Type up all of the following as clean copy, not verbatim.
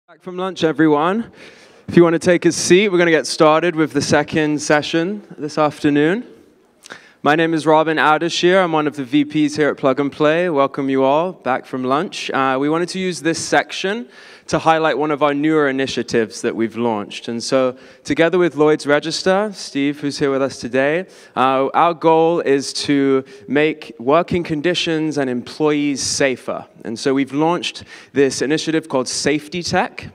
Back from lunch, everyone. If you want to take a seat, we're going to get started with the second session this afternoon. My name is Robin Ardashir. I'm one of the VPs here at Plug and Play. Welcome you all back from lunch. We wanted to use this section to highlight one of our newer initiatives that we've launched. And so, together with Lloyd's Register, Steve, who's here with us today, our goal is to make working conditions and employees safer. And so we've launched this initiative called Safety Tech,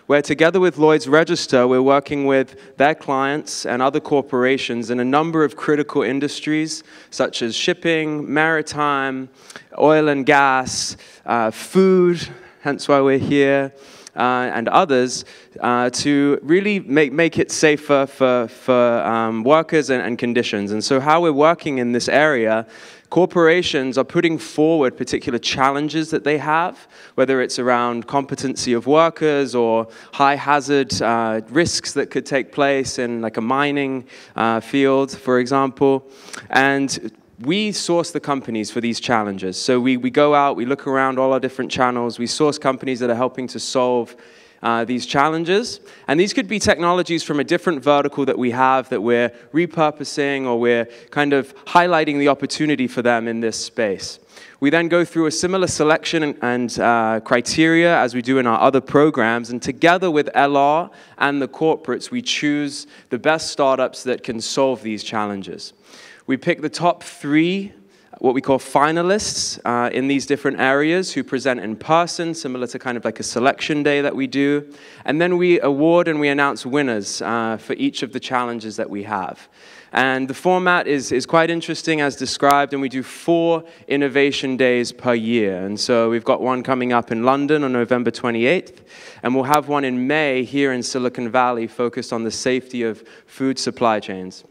where together with Lloyd's Register, we're working with their clients and other corporations in a number of critical industries, such as shipping, maritime, oil and gas, food, hence why we're here, and others, to really make it safer for workers and conditions. And so how we're working in this area, corporations are putting forward particular challenges that they have, whether it's around competency of workers or high hazard risks that could take place in like a mining field, for example. And we source the companies for these challenges. So we go out, we look around all our different channels, we source companies that are helping to solve these challenges. And these could be technologies from a different vertical that we have that we're repurposing, or we're kind of highlighting the opportunity for them in this space. We then go through a similar selection and criteria as we do in our other programs, and together with LR and the corporates, we choose the best startups that can solve these challenges. We pick the top 3, what we call finalists in these different areas, who present in person, similar to kind of like a selection day that we do. And then we award and we announce winners for each of the challenges that we have. And the format is quite interesting as described, and we do 4 innovation days per year. And so we've got one coming up in London on November 28th, and we'll have one in May here in Silicon Valley focused on the safety of food supply chains.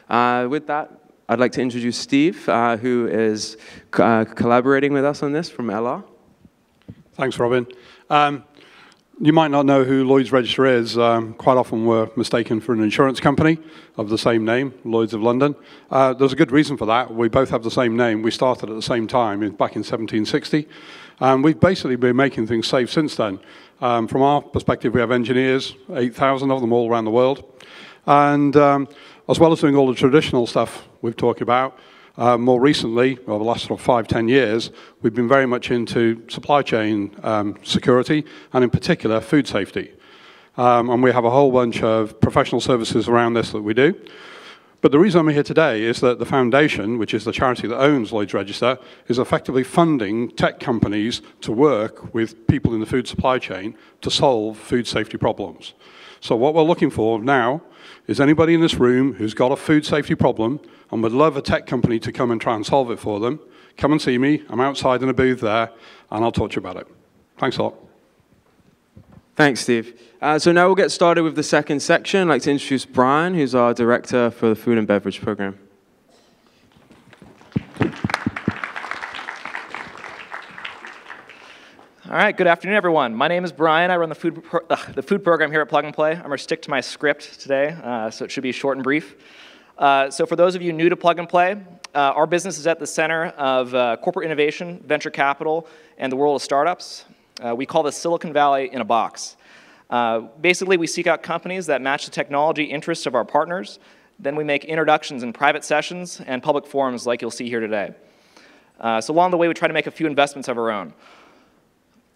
With that, I'd like to introduce Steve, who is collaborating with us on this from LR. Thanks, Robin. You might not know who Lloyd's Register is. Quite often we're mistaken for an insurance company of the same name, Lloyd's of London. There's a good reason for that. We both have the same name. We started at the same time, back in 1760. We've basically been making things safe since then. From our perspective, we have engineers, 8,000 of them all around the world. And as well as doing all the traditional stuff we've talked about, more recently, over the last sort of 5-10 years, we've been very much into supply chain security, and in particular, food safety. And we have a whole bunch of professional services around this that we do. But the reason I'm here today is that the foundation, which is the charity that owns Lloyd's Register, is effectively funding tech companies to work with people in the food supply chain to solve food safety problems. So what we're looking for now is anybody in this room who's got a food safety problem and would love a tech company to come and try and solve it for them, come and see me. I'm outside in a booth there, and I'll talk to you about it. Thanks a lot. Thanks, Steve. So now we'll get started with the second section. I'd like to introduce Brian, who's our director for the Food and Beverage program. All right, good afternoon, everyone. My name is Brian. I run the food program here at Plug and Play. I'm going to stick to my script today, so it should be short and brief. So for those of you new to Plug and Play, our business is at the center of corporate innovation, venture capital, and the world of startups. We call this Silicon Valley in a box. Basically, we seek out companies that match the technology interests of our partners. Then we make introductions in private sessions and public forums like you'll see here today. So along the way, we try to make a few investments of our own.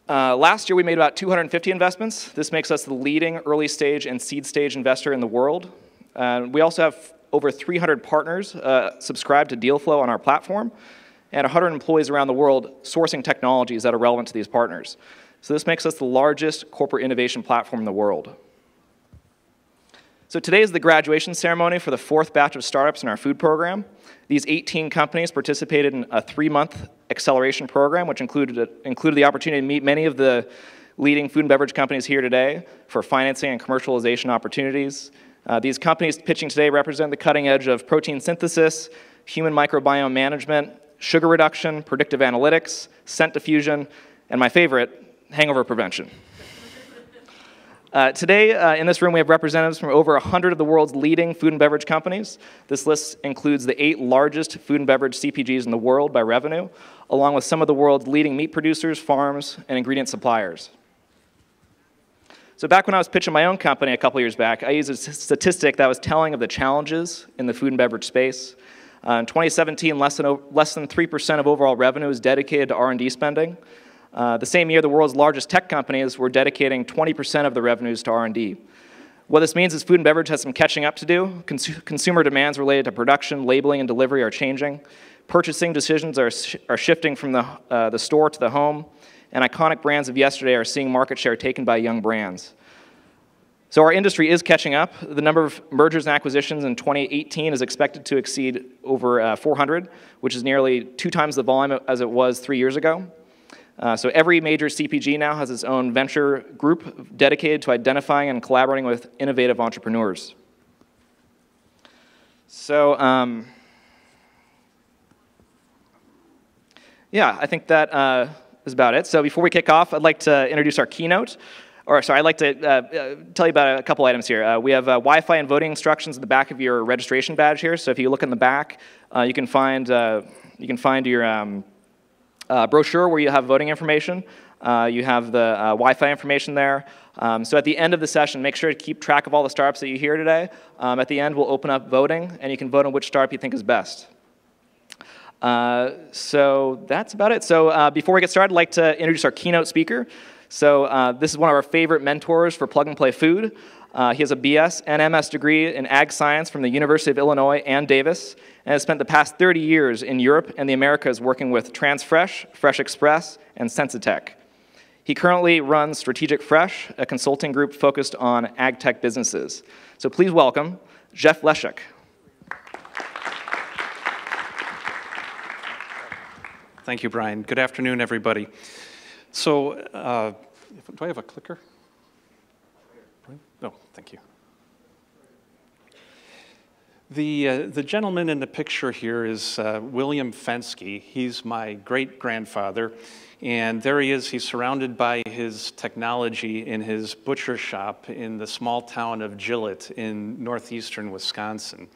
Last year, we made about 250 investments. This makes us the leading early stage and seed stage investor in the world. We also have over 300 partners subscribed to deal flow on our platform, and 100 employees around the world sourcing technologies that are relevant to these partners. So this makes us the largest corporate innovation platform in the world. So today is the graduation ceremony for the 4th batch of startups in our food program. These 18 companies participated in a 3-month acceleration program, which included the opportunity to meet many of the leading food and beverage companies here today for financing and commercialization opportunities. These companies pitching today represent the cutting edge of protein synthesis, human microbiome management, sugar reduction, predictive analytics, scent diffusion, and my favorite, hangover prevention. Today, in this room, we have representatives from over 100 of the world's leading food and beverage companies. This list includes the 8 largest food and beverage CPGs in the world by revenue, along with some of the world's leading meat producers, farms, and ingredient suppliers. So back when I was pitching my own company a couple years back, I used a statistic that was telling of the challenges in the food and beverage space. In 2017, less than 3% of overall revenue was dedicated to R&D spending. The same year, the world's largest tech companies were dedicating 20% of the revenues to R&D. What this means is food and beverage has some catching up to do. Consumer demands related to production, labeling, and delivery are changing. Purchasing decisions are shifting from the store to the home. And iconic brands of yesterday are seeing market share taken by young brands. So our industry is catching up. The number of mergers and acquisitions in 2018 is expected to exceed over 400, which is nearly 2 times the volume as it was 3 years ago. So every major CPG now has its own venture group dedicated to identifying and collaborating with innovative entrepreneurs. So yeah, I think that is about it. So before we kick off, I'd like to introduce our keynote. Or sorry, I'd like to tell you about a couple items here. We have Wi-Fi and voting instructions at the back of your registration badge here. So if you look in the back, you can find your brochure where you have voting information. You have the Wi-Fi information there. So at the end of the session, make sure to keep track of all the startups that you hear today. At the end, we'll open up voting, and you can vote on which startup you think is best. So that's about it. So before we get started, I'd like to introduce our keynote speaker. So this is one of our favorite mentors for Plug and Play Food. He has a BS and MS degree in Ag Science from the University of Illinois and Davis, and has spent the past 30 years in Europe and the Americas working with Transfresh, Fresh Express, and Sensitech. He currently runs Strategic Fresh, a consulting group focused on ag tech businesses. So please welcome Jeff Leshek. Thank you, Brian. Good afternoon, everybody. So, do I have a clicker? No, thank you. The gentleman in the picture here is William Fenske. He's my great-grandfather, and there he is. He's surrounded by his technology in his butcher shop in the small town of Gillett in northeastern Wisconsin.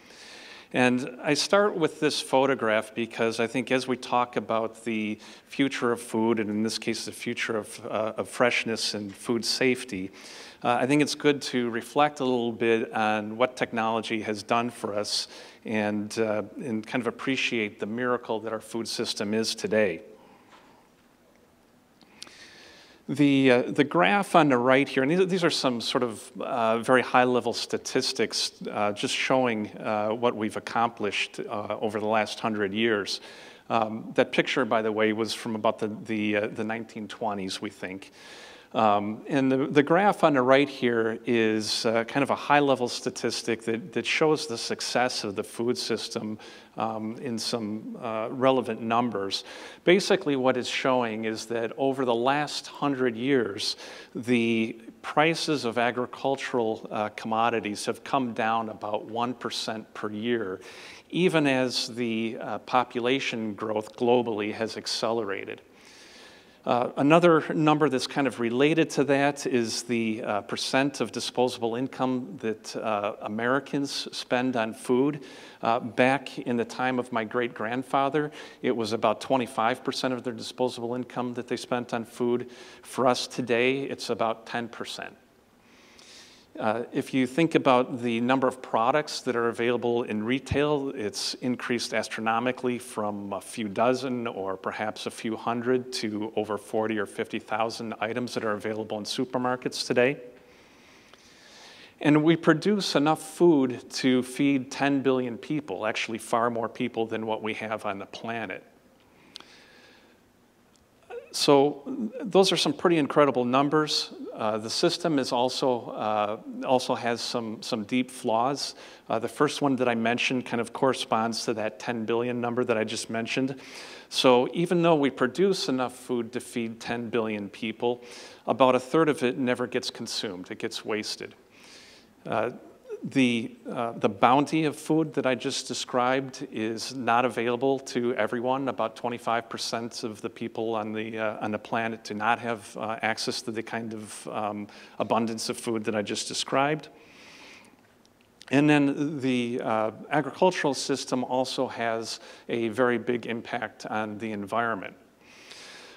And I start with this photograph because I think as we talk about the future of food, and in this case the future of freshness and food safety, I think it's good to reflect a little bit on what technology has done for us and kind of appreciate the miracle that our food system is today. The graph on the right here, and these are some sort of very high-level statistics just showing what we've accomplished over the last 100 years. That picture, by the way, was from about the 1920s, we think. And the graph on the right here is kind of a high-level statistic that shows the success of the food system in some relevant numbers. Basically, what it's showing is that over the last 100 years, the prices of agricultural commodities have come down about 1% per year, even as the population growth globally has accelerated. Another number that's kind of related to that is the percent of disposable income that Americans spend on food. Back in the time of my great-grandfather, it was about 25% of their disposable income that they spent on food. For us today, it's about 10%. If you think about the number of products that are available in retail, it's increased astronomically from a few dozen or perhaps a few hundred to over 40 or 50,000 items that are available in supermarkets today. And we produce enough food to feed 10 billion people, actually far more people than what we have on the planet. So those are some pretty incredible numbers. The system is also has some deep flaws. The first one that I mentioned kind of corresponds to that 10 billion number that I just mentioned. So even though we produce enough food to feed 10 billion people, about a third of it never gets consumed. It gets wasted. The bounty of food that I just described is not available to everyone. About 25% of the people on the planet do not have access to the kind of abundance of food that I just described. And then the agricultural system also has a very big impact on the environment.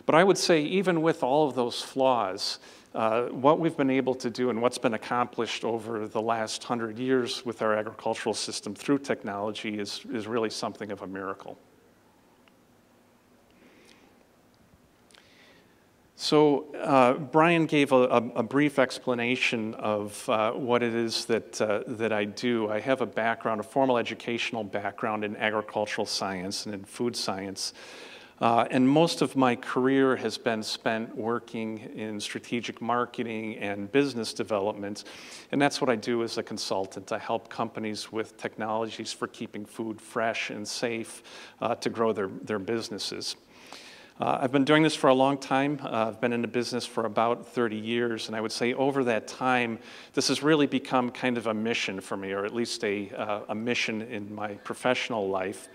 But I would say even with all of those flaws, what we've been able to do and what's been accomplished over the last 100 years with our agricultural system through technology is really something of a miracle. So Brian gave a brief explanation of what it is that I do. I have a background, a formal educational background in agricultural science and in food science. And most of my career has been spent working in strategic marketing and business development. And that's what I do as a consultant. I help companies with technologies for keeping food fresh and safe to grow their businesses. I've been doing this for a long time. I've been in the business for about 30 years, and I would say over that time, this has really become kind of a mission for me, or at least a mission in my professional life.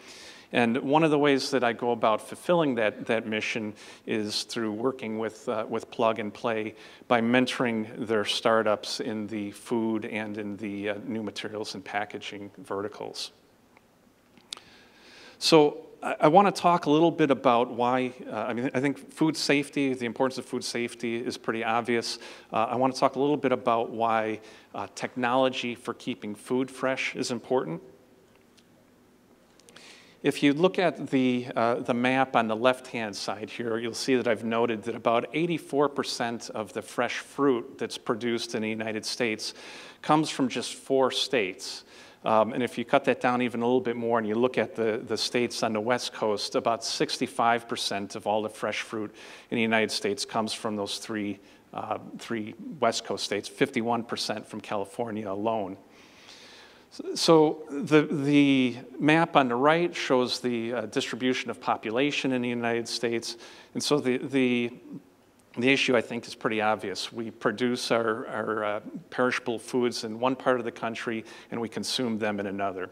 And one of the ways that I go about fulfilling that mission is through working with Plug and Play by mentoring their startups in the food and in the new materials and packaging verticals. So I want to talk a little bit about why, I think food safety, the importance of food safety is pretty obvious. I want to talk a little bit about why technology for keeping food fresh is important. If you look at the map on the left-hand side here, you'll see that I've noted that about 84% of the fresh fruit that's produced in the United States comes from just 4 states. And if you cut that down even a little bit more and you look at the states on the West Coast, about 65% of all the fresh fruit in the United States comes from those three West Coast states, 51% from California alone. So the map on the right shows the distribution of population in the United States. And so the issue, I think, is pretty obvious. We produce our perishable foods in one part of the country, and we consume them in another.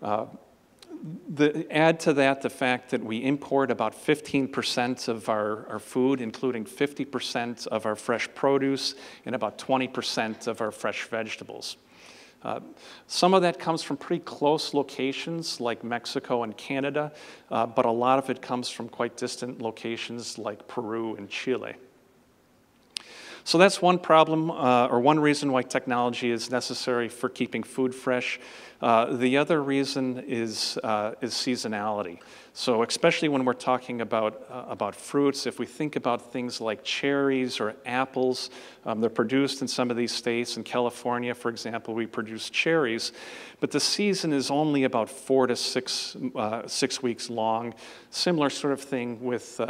Add to that the fact that we import about 15% of our food, including 50% of our fresh produce and about 20% of our fresh vegetables. Some of that comes from pretty close locations like Mexico and Canada, but a lot of it comes from quite distant locations like Peru and Chile. So that's one problem, or one reason why technology is necessary for keeping food fresh. The other reason is seasonality. So especially when we're talking about fruits, if we think about things like cherries or apples, they're produced in some of these states. In California, for example, we produce cherries, but the season is only about 4 to 6 weeks long. Similar sort of thing with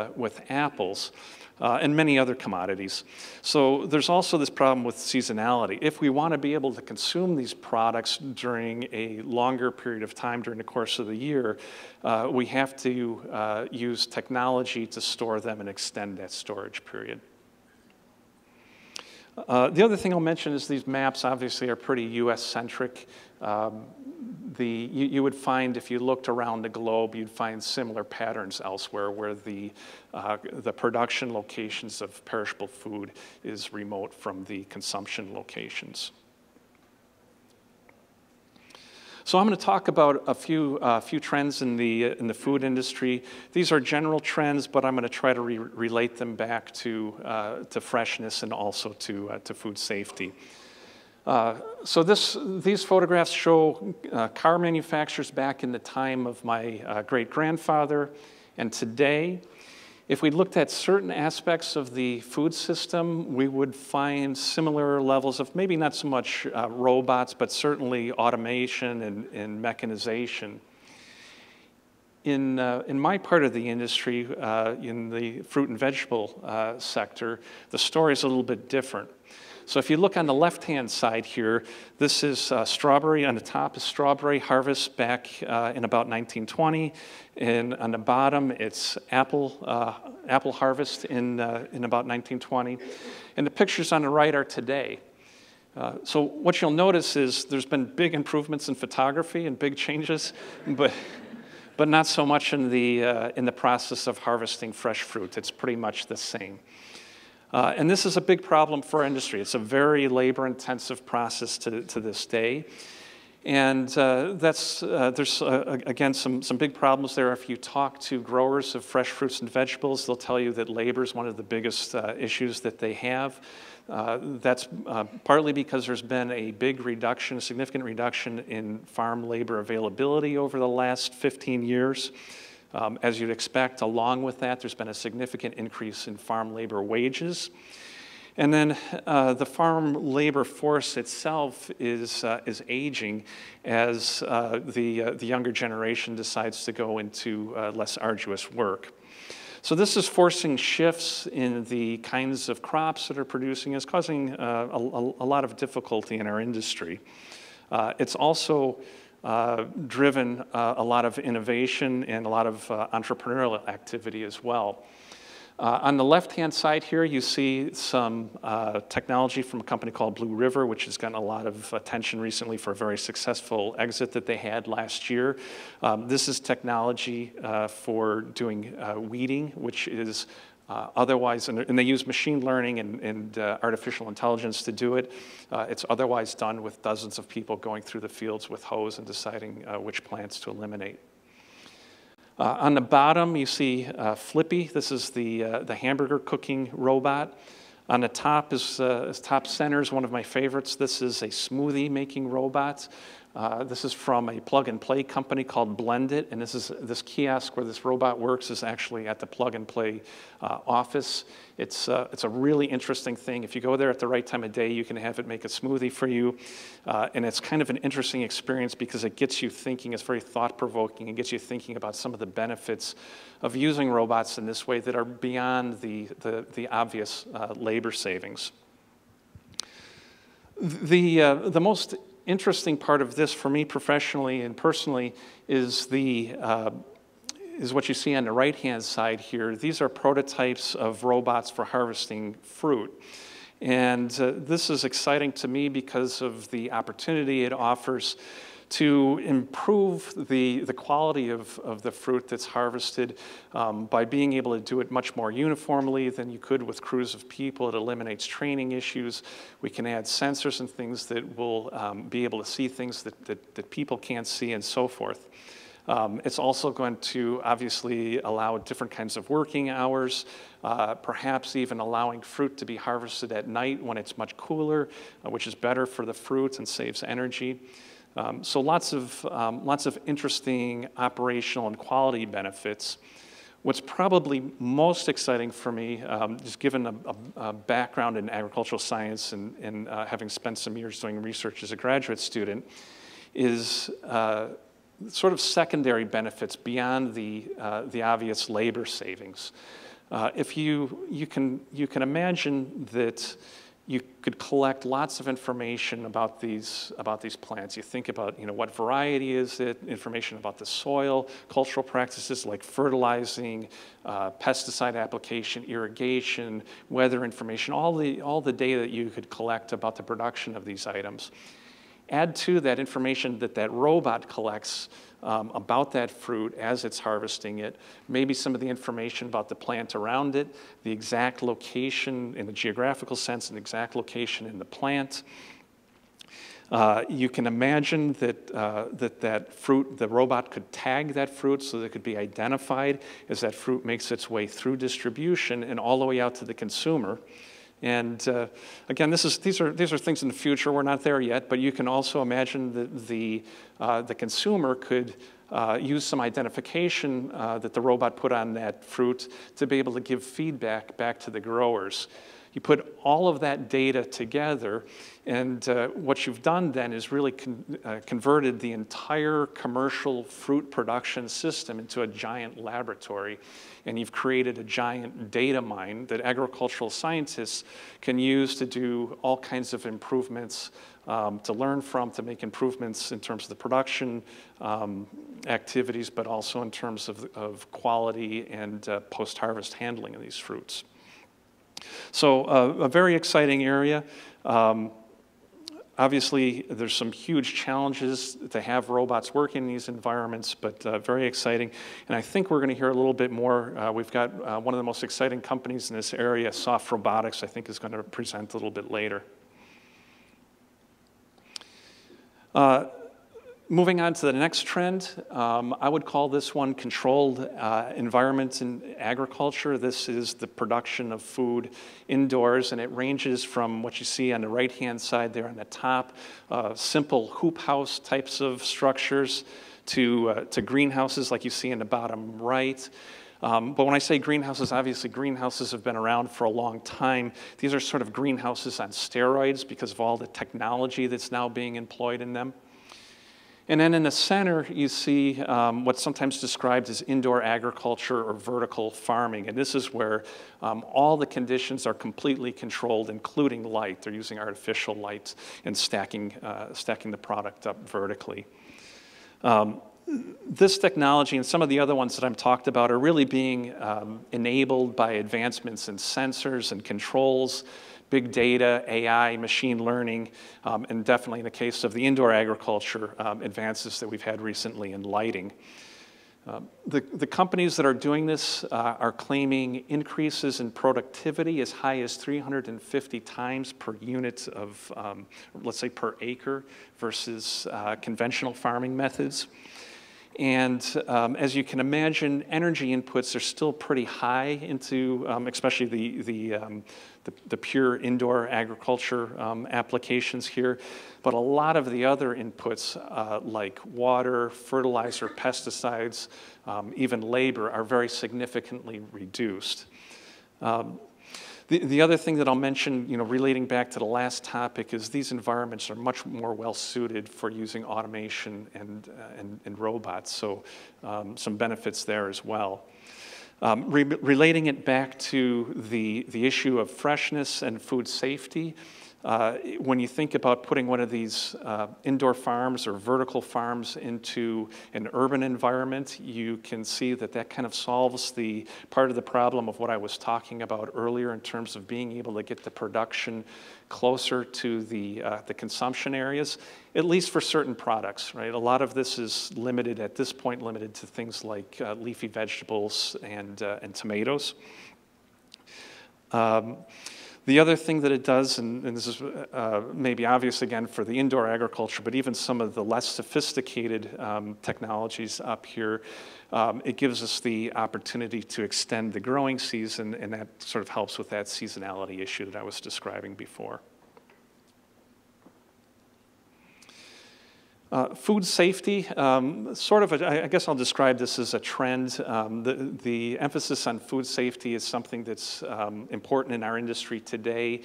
apples. And many other commodities. So there's also this problem with seasonality. If we want to be able to consume these products during a longer period of time during the course of the year, we have to use technology to store them and extend that storage period. The other thing I'll mention is these maps obviously are pretty US-centric. You would find, if you looked around the globe, you'd find similar patterns elsewhere where the production locations of perishable food is remote from the consumption locations. So I'm going to talk about a few trends in the food industry. These are general trends, but I'm going to try to relate them back to freshness and also to food safety. So these photographs show car manufacturers back in the time of my great-grandfather and today. If we looked at certain aspects of the food system, we would find similar levels of maybe not so much robots, but certainly automation and mechanization. In my part of the industry, in the fruit and vegetable sector, the story is a little bit different. So if you look on the left-hand side here, this is strawberry. On the top is strawberry harvest back in about 1920. And on the bottom, it's apple harvest in about 1920. And the pictures on the right are today. So what you'll notice is there's been big improvements in photography and big changes, but not so much in the process of harvesting fresh fruit. It's pretty much the same. And this is a big problem for our industry. It's a very labor-intensive process to this day. And there's, again, some big problems there. If you talk to growers of fresh fruits and vegetables, they'll tell you that labor is one of the biggest issues that they have. That's partly because there's been a big reduction, a significant reduction in farm labor availability over the last 15 years. As you'd expect, along with that, there's been a significant increase in farm labor wages. And then the farm labor force itself is aging as the younger generation decides to go into less arduous work. So this is forcing shifts in the kinds of crops that are producing. It's causing a lot of difficulty in our industry. It's also driven a lot of innovation and a lot of entrepreneurial activity as well. On the left-hand side here, you see some technology from a company called Blue River, which has gotten a lot of attention recently for a very successful exit that they had last year. This is technology for doing weeding, which is otherwise, and they use machine learning and artificial intelligence to do it. It's otherwise done with dozens of people going through the fields with hose and deciding which plants to eliminate. On the bottom, you see Flippy. This is the hamburger cooking robot. On the top is top center is one of my favorites. This is a smoothie making robot. This is from a plug-and-play company called Blend It, and this kiosk where this robot works is actually at the plug-and-play office. It's a really interesting thing. If you go there at the right time of day, you can have it make a smoothie for you, and it's kind of an interesting experience because it gets you thinking. It's very thought-provoking. It gets you thinking about some of the benefits of using robots in this way that are beyond the obvious labor savings. The most interesting part of this for me professionally and personally is what you see on the right-hand side here. These are prototypes of robots for harvesting fruit. And this is exciting to me because of the opportunity it offers to improve the quality of the fruit that's harvested by being able to do it much more uniformly than you could with crews of people. It eliminates training issues. We can add sensors and things that will be able to see things that people can't see and so forth. It's also going to obviously allow different kinds of working hours, perhaps even allowing fruit to be harvested at night when it's much cooler, which is better for the fruit and saves energy. So lots of interesting operational and quality benefits. What's probably most exciting for me, just given a background in agricultural science and having spent some years doing research as a graduate student, is sort of secondary benefits beyond the obvious labor savings. If you can imagine that you could collect lots of information about these plants. You think about what variety is it, information about the soil, cultural practices like fertilizing, pesticide application, irrigation, weather information, all the data that you could collect about the production of these items. Add to that information that robot collects about that fruit as it's harvesting it, maybe some of the information about the plant around it, the exact location in the geographical sense, and exact location in the plant. You can imagine that fruit, the robot could tag that fruit so that it could be identified as that fruit makes its way through distribution and all the way out to the consumer. And again, these are things in the future. We're not there yet, but you can also imagine that the consumer could use some identification that the robot put on that fruit to be able to give feedback back to the growers. You put all of that data together, and what you've done then is really converted the entire commercial fruit production system into a giant laboratory, and you've created a giant data mine that agricultural scientists can use to do all kinds of improvements, to learn from, to make improvements in terms of the production activities, but also in terms of quality and post-harvest handling of these fruits. So a very exciting area. Obviously, there's some huge challenges to have robots work in these environments, but very exciting. And I think we're going to hear a little bit more. We've got one of the most exciting companies in this area, Soft Robotics, I think is going to present a little bit later. Moving on to the next trend, I would call this one controlled environments in agriculture. This is the production of food indoors, and it ranges from what you see on the right-hand side there on the top, simple hoop house types of structures, to greenhouses like you see in the bottom right. But when I say greenhouses, obviously greenhouses have been around for a long time. These are sort of greenhouses on steroids because of all the technology that's now being employed in them. And then in the center, you see what's sometimes described as indoor agriculture or vertical farming. And this is where all the conditions are completely controlled, including light. They're using artificial light and stacking the product up vertically. This technology and some of the other ones that I've talked about are really being enabled by advancements in sensors and controls, big data, AI, machine learning, and definitely in the case of the indoor agriculture, advances that we've had recently in lighting. The companies that are doing this are claiming increases in productivity as high as 350 times per unit of, let's say, per acre versus conventional farming methods. And as you can imagine, energy inputs are still pretty high into, especially the pure indoor agriculture applications here. But a lot of the other inputs, like water, fertilizer, pesticides, even labor, are very significantly reduced. The other thing that I'll mention, relating back to the last topic, is these environments are much more well-suited for using automation and robots, so some benefits there as well. Relating it back to the issue of freshness and food safety, when you think about putting one of these indoor farms or vertical farms into an urban environment, you can see that kind of solves the part of the problem of what I was talking about earlier in terms of being able to get the production closer to the consumption areas, at least for certain products, right? A lot of this is limited, at this point, limited to things like leafy vegetables and tomatoes. The other thing that it does, and this is maybe obvious again for the indoor agriculture, but even some of the less sophisticated technologies up here, it gives us the opportunity to extend the growing season, and that sort of helps with that seasonality issue that I was describing before. Food safety, I guess I'll describe this as a trend. The emphasis on food safety is something that's important in our industry today.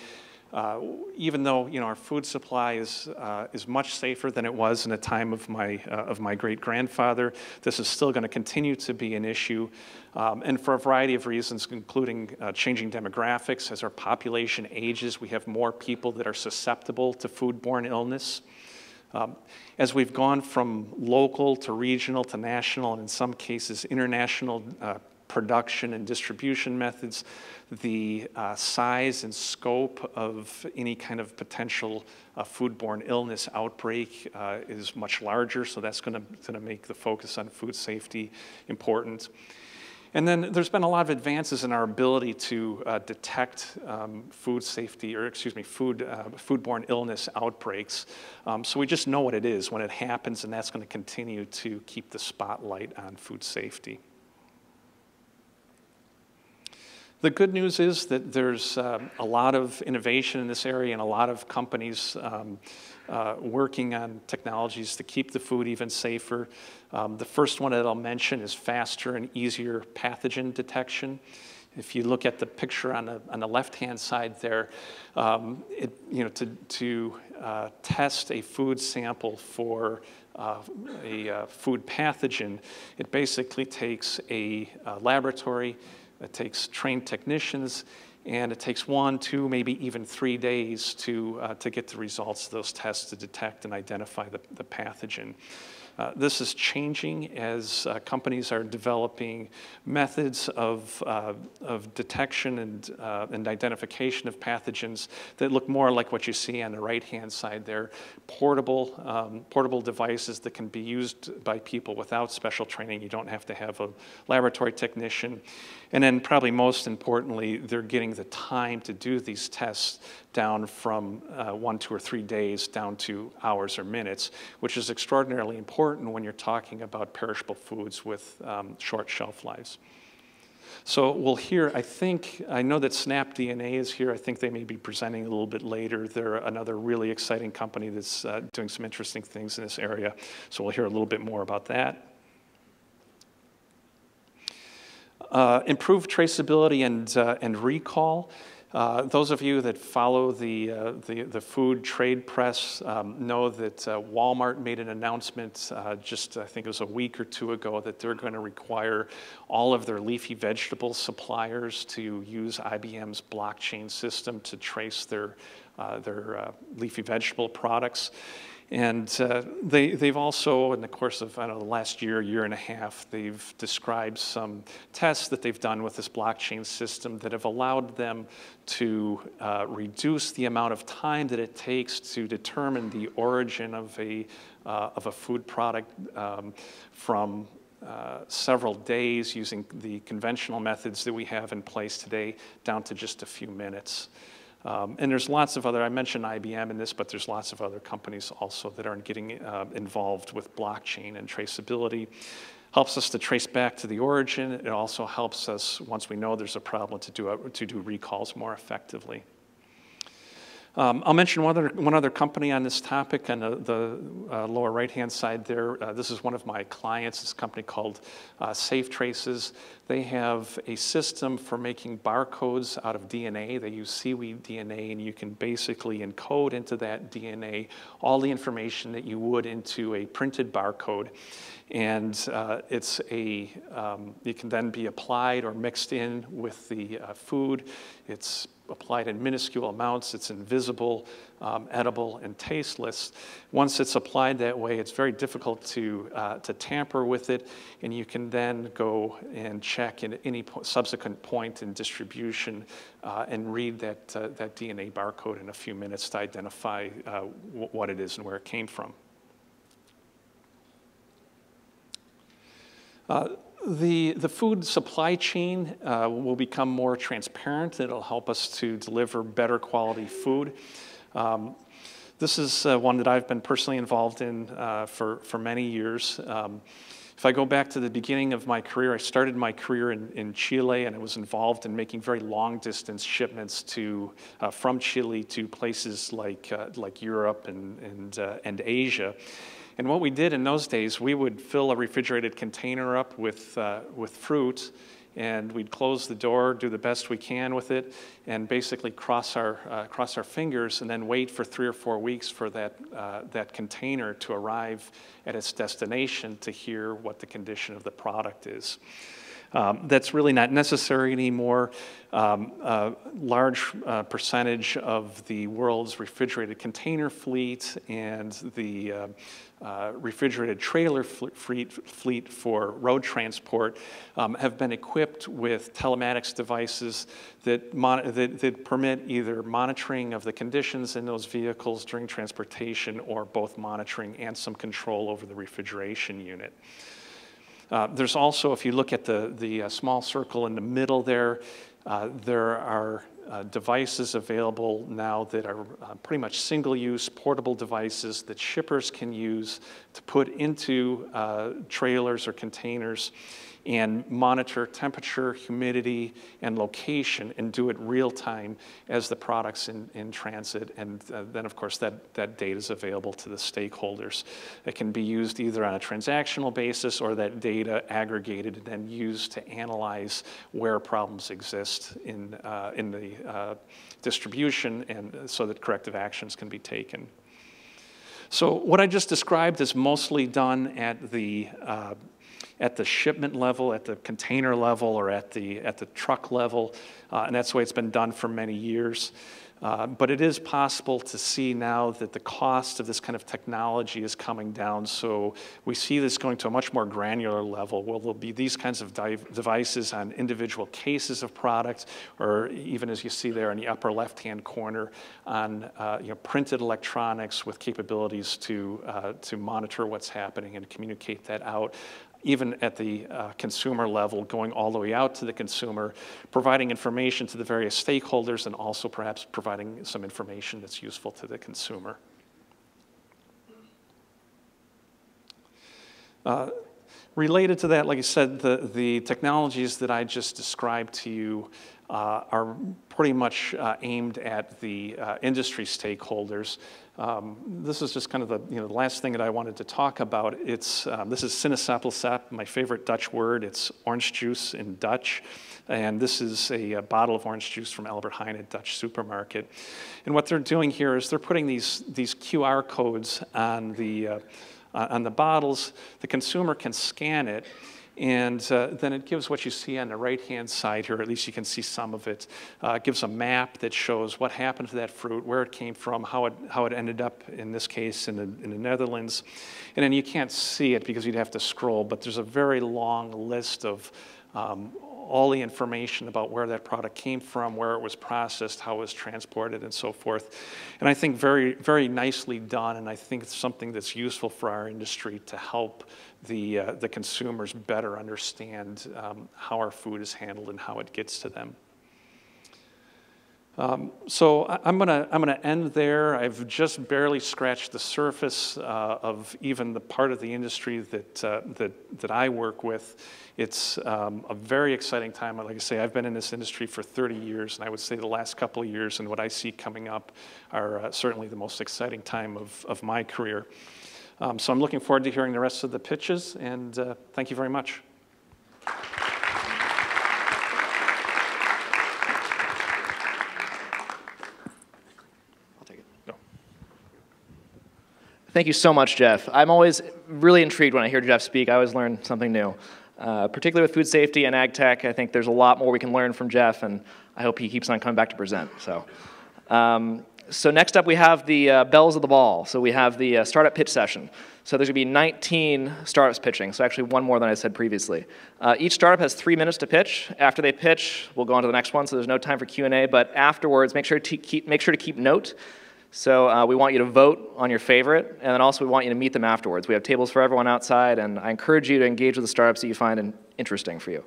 Even though our food supply is much safer than it was in the time of my great-grandfather, this is still going to continue to be an issue, and for a variety of reasons, including changing demographics. As our population ages, we have more people that are susceptible to foodborne illness. As we've gone from local to regional to national, and in some cases international production and distribution methods, the size and scope of any kind of potential foodborne illness outbreak is much larger, so that's going to make the focus on food safety important. And then there's been a lot of advances in our ability to detect foodborne illness outbreaks. So we just know what it is when it happens, and that's going to continue to keep the spotlight on food safety. The good news is that there's a lot of innovation in this area and a lot of companies working on technologies to keep the food even safer. The first one that I'll mention is faster and easier pathogen detection. If you look at the picture on the left-hand side there, to test a food sample for a food pathogen, it basically takes a laboratory, it takes trained technicians, and it takes 1, 2, maybe even 3 days to get the results of those tests to detect and identify the pathogen. This is changing as companies are developing methods of detection and identification of pathogens that look more like what you see on the right-hand side there. Portable devices that can be used by people without special training. You don't have to have a laboratory technician. And then probably most importantly, they're getting getting the time to do these tests down from 1, 2, or 3 days down to hours or minutes, which is extraordinarily important when you're talking about perishable foods with short shelf lives. So we'll hear, I know that Snap DNA is here. I think they may be presenting a little bit later. They're another really exciting company that's doing some interesting things in this area. So we'll hear a little bit more about that. Improved traceability and recall. Those of you that follow the food trade press know that Walmart made an announcement just, I think it was a week or two ago, that they're going to require all of their leafy vegetable suppliers to use IBM's blockchain system to trace their leafy vegetable products. And they've also, in the course of, I don't know, the last year and a half, they've described some tests that they've done with this blockchain system that have allowed them to reduce the amount of time that it takes to determine the origin of a food product from several days using the conventional methods that we have in place today down to just a few minutes. And there's lots of other, I mentioned IBM in this, but there's lots of other companies also that are getting involved with blockchain and traceability. Helps us to trace back to the origin. It also helps us, once we know there's a problem, to do recalls more effectively. I'll mention one other company on this topic on the lower right-hand side there. This is one of my clients. It's a company called Safe Traces. They have a system for making barcodes out of DNA. They use seaweed DNA, and you can basically encode into that DNA all the information that you would into a printed barcode. And it can then be applied or mixed in with the food. It's applied in minuscule amounts. It's invisible, edible, and tasteless. Once it's applied that way, it's very difficult to tamper with it, and you can then go and check at any subsequent point in distribution and read that DNA barcode in a few minutes to identify what it is and where it came from. The food supply chain will become more transparent. It'll help us to deliver better quality food. This is one that I've been personally involved in for many years. If I go back to the beginning of my career, I started my career in Chile, and I was involved in making very long-distance shipments from Chile to places like Europe and Asia. And what we did in those days, we would fill a refrigerated container up with fruit, and we'd close the door, do the best we can with it, and basically cross our fingers, and then wait for 3 or 4 weeks for that container to arrive at its destination to hear what the condition of the product is. That's really not necessary anymore. A large percentage of the world's refrigerated container fleet and the refrigerated trailer fleet for road transport have been equipped with telematics devices that permit either monitoring of the conditions in those vehicles during transportation, or both monitoring and some control over the refrigeration unit. There's also, if you look at the small circle in the middle there are devices available now that are pretty much single-use portable devices that shippers can use to put into trailers or containers and monitor temperature, humidity, and location, and do it real time as the product's in transit. And then, of course, that data is available to the stakeholders. It can be used either on a transactional basis, or that data aggregated and then used to analyze where problems exist in the distribution, and so that corrective actions can be taken. So what I just described is mostly done at the shipment level, at the container level, or at the truck level, and that's the way it's been done for many years. But it is possible to see now that the cost of this kind of technology is coming down, so we see this going to a much more granular level, where there'll be these kinds of devices on individual cases of products, or even as you see there in the upper left-hand corner, on printed electronics with capabilities to monitor what's happening and communicate that out. even at the consumer level, going all the way out to the consumer, providing information to the various stakeholders, and also perhaps providing some information that's useful to the consumer. Related to that, like I said, the technologies that I just described to you are pretty much aimed at the industry stakeholders. This is just kind of the last thing that I wanted to talk about. This is sinaasappelsap, my favorite Dutch word. It's orange juice in Dutch. And this is a bottle of orange juice from Albert Heijn, a Dutch supermarket. And what they're doing here is they're putting these QR codes on the bottles. The consumer can scan it, and then it gives what you see on the right-hand side here, or at least you can see some of it. It gives a map that shows what happened to that fruit, where it came from, how it ended up, in this case, in the Netherlands. And then you can't see it because you'd have to scroll, but there's a very long list of all the information about where that product came from, where it was processed, how it was transported, and so forth. And I think very, very nicely done, and I think it's something that's useful for our industry to help the consumers better understand how our food is handled and how it gets to them. So I'm gonna end there. I've just barely scratched the surface of even the part of the industry that I work with. It's a very exciting time. Like I say, I've been in this industry for 30 years, and I would say the last couple of years and what I see coming up are certainly the most exciting time of my career. So I'm looking forward to hearing the rest of the pitches, and thank you very much. Thank you so much, Jeff. I'm always really intrigued when I hear Jeff speak. I always learn something new. Particularly with food safety and ag tech, I think there's a lot more we can learn from Jeff, and I hope he keeps on coming back to present. So next up we have the bells of the ball. So we have the startup pitch session. So there's going to be 19 startups pitching, so actually one more than I said previously. Each startup has 3 minutes to pitch. After they pitch, we'll go on to the next one, so there's no time for Q&A, but afterwards, make sure to keep note. So we want you to vote on your favorite, and then also we want you to meet them afterwards. We have tables for everyone outside, and I encourage you to engage with the startups that you find interesting for you.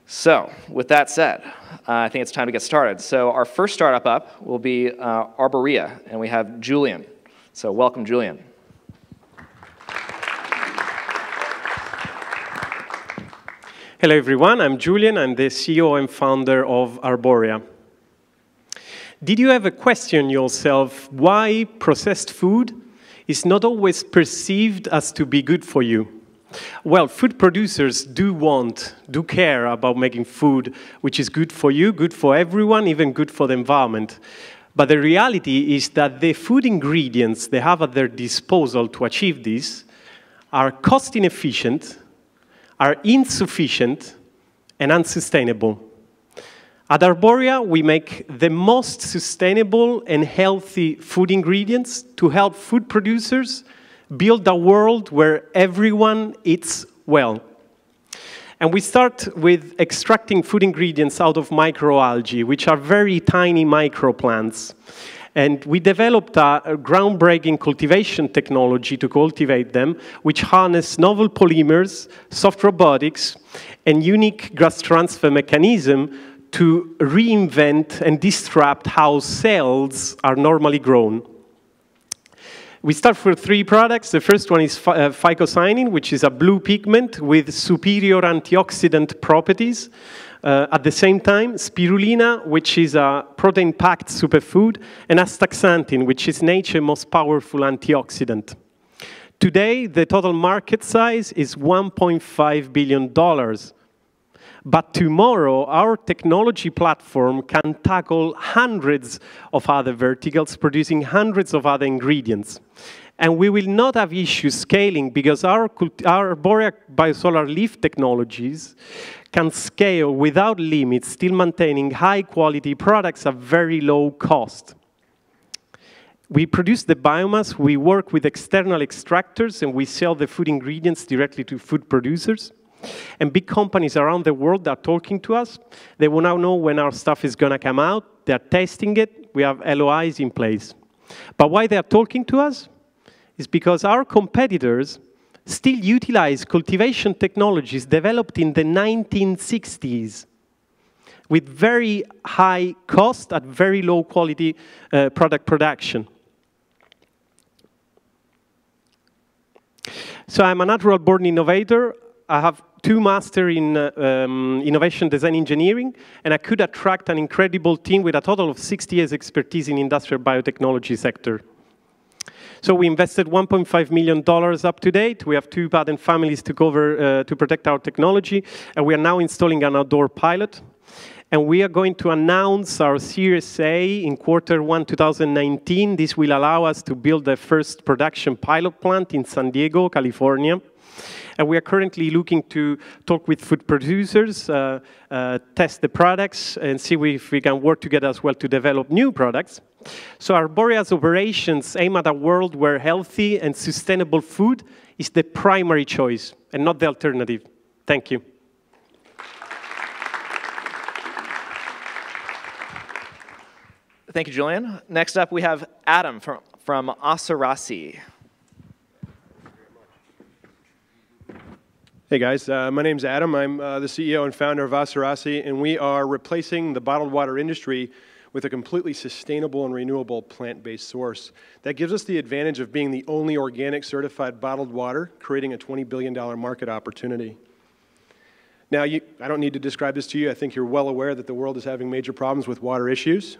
So with that said, I think it's time to get started. So our first startup up will be Arborea, and we have Julian. So welcome, Julian. Hello, everyone. I'm Julian. I'm the CEO and founder of Arborea. Did you ever question yourself why processed food is not always perceived as to be good for you? Well, food producers do care about making food which is good for you, good for everyone, even good for the environment. But the reality is that the food ingredients they have at their disposal to achieve this are cost inefficient, are insufficient, and unsustainable. At Arborea, we make the most sustainable and healthy food ingredients to help food producers build a world where everyone eats well. And we start with extracting food ingredients out of microalgae, which are very tiny microplants. And we developed a groundbreaking cultivation technology to cultivate them, which harness novel polymers, soft robotics, and unique grass transfer mechanism to reinvent and disrupt how cells are normally grown. We start with 3 products. The first one is phycocyanin, which is a blue pigment with superior antioxidant properties. At the same time, spirulina, which is a protein-packed superfood, and astaxanthin, which is nature's most powerful antioxidant. Today, the total market size is $1.5 billion. But tomorrow, our technology platform can tackle hundreds of other verticals, producing hundreds of other ingredients. And we will not have issues scaling because our Arborea biosolar leaf technologies can scale without limits, still maintaining high-quality products at very low cost. We produce the biomass, we work with external extractors, and we sell the food ingredients directly to food producers. And big companies around the world are talking to us. They will now know when our stuff is going to come out. They're testing it. We have LOIs in place. But why they're talking to us is because our competitors still utilize cultivation technologies developed in the 1960s with very high cost at very low quality product production. So I'm a natural-born innovator. I have 2 masters in innovation design engineering, and I could attract an incredible team with a total of 60 years expertise in industrial biotechnology sector. So we invested $1.5 million up to date. We have 2 patent families to cover to protect our technology, and we are now installing an outdoor pilot. And we are going to announce our Series A in Q1 2019. This will allow us to build the first production pilot plant in San Diego, California. And we are currently looking to talk with food producers, test the products, and see if we can work together as well to develop new products. So Arboria's operations aim at a world where healthy and sustainable food is the primary choice and not the alternative. Thank you. Thank you, Julian. Next up, we have Adam from Astaxanthin. Hey guys, my name's Adam. I'm the CEO and founder of Astaxanthin, and we are replacing the bottled water industry with a completely sustainable and renewable plant-based source. That gives us the advantage of being the only organic certified bottled water, creating a $20 billion market opportunity. Now, I don't need to describe this to you. I think you're well aware that the world is having major problems with water issues.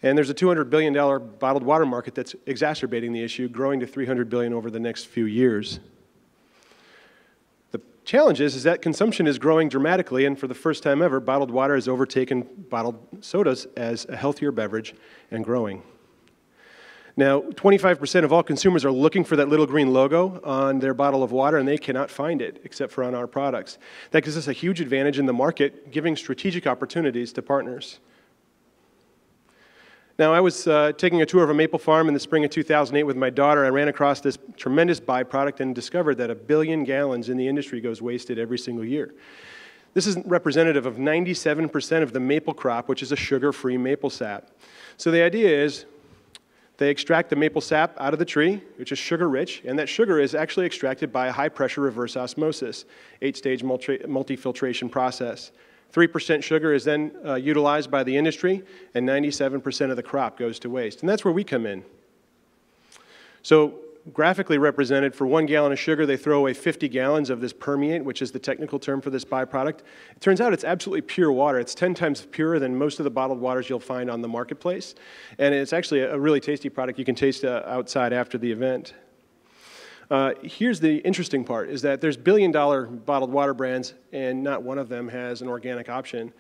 And there's a $200 billion bottled water market that's exacerbating the issue, growing to $300 billion over the next few years. The challenge is that consumption is growing dramatically, and for the first time ever, bottled water has overtaken bottled sodas as a healthier beverage and growing. Now, 25% of all consumers are looking for that little green logo on their bottle of water, and they cannot find it except for on our products. That gives us a huge advantage in the market, giving strategic opportunities to partners. Now, I was taking a tour of a maple farm in the spring of 2008 with my daughter. I ran across this tremendous byproduct and discovered that 1 billion gallons in the industry goes wasted every single year. This is representative of 97% of the maple crop, which is a sugar-free maple sap. So the idea is they extract the maple sap out of the tree, which is sugar-rich, and that sugar is actually extracted by a high-pressure reverse osmosis, 8-stage multi-filtration process. 3% sugar is then utilized by the industry, and 97% of the crop goes to waste. And that's where we come in. So graphically represented, for 1 gallon of sugar, they throw away 50 gallons of this permeate, which is the technical term for this byproduct. It turns out it's absolutely pure water. It's 10 times purer than most of the bottled waters you'll find on the marketplace. And it's actually a really tasty product you can taste outside after the event. Here's the interesting part, is that there's billion-dollar bottled water brands, and not one of them has an organic option.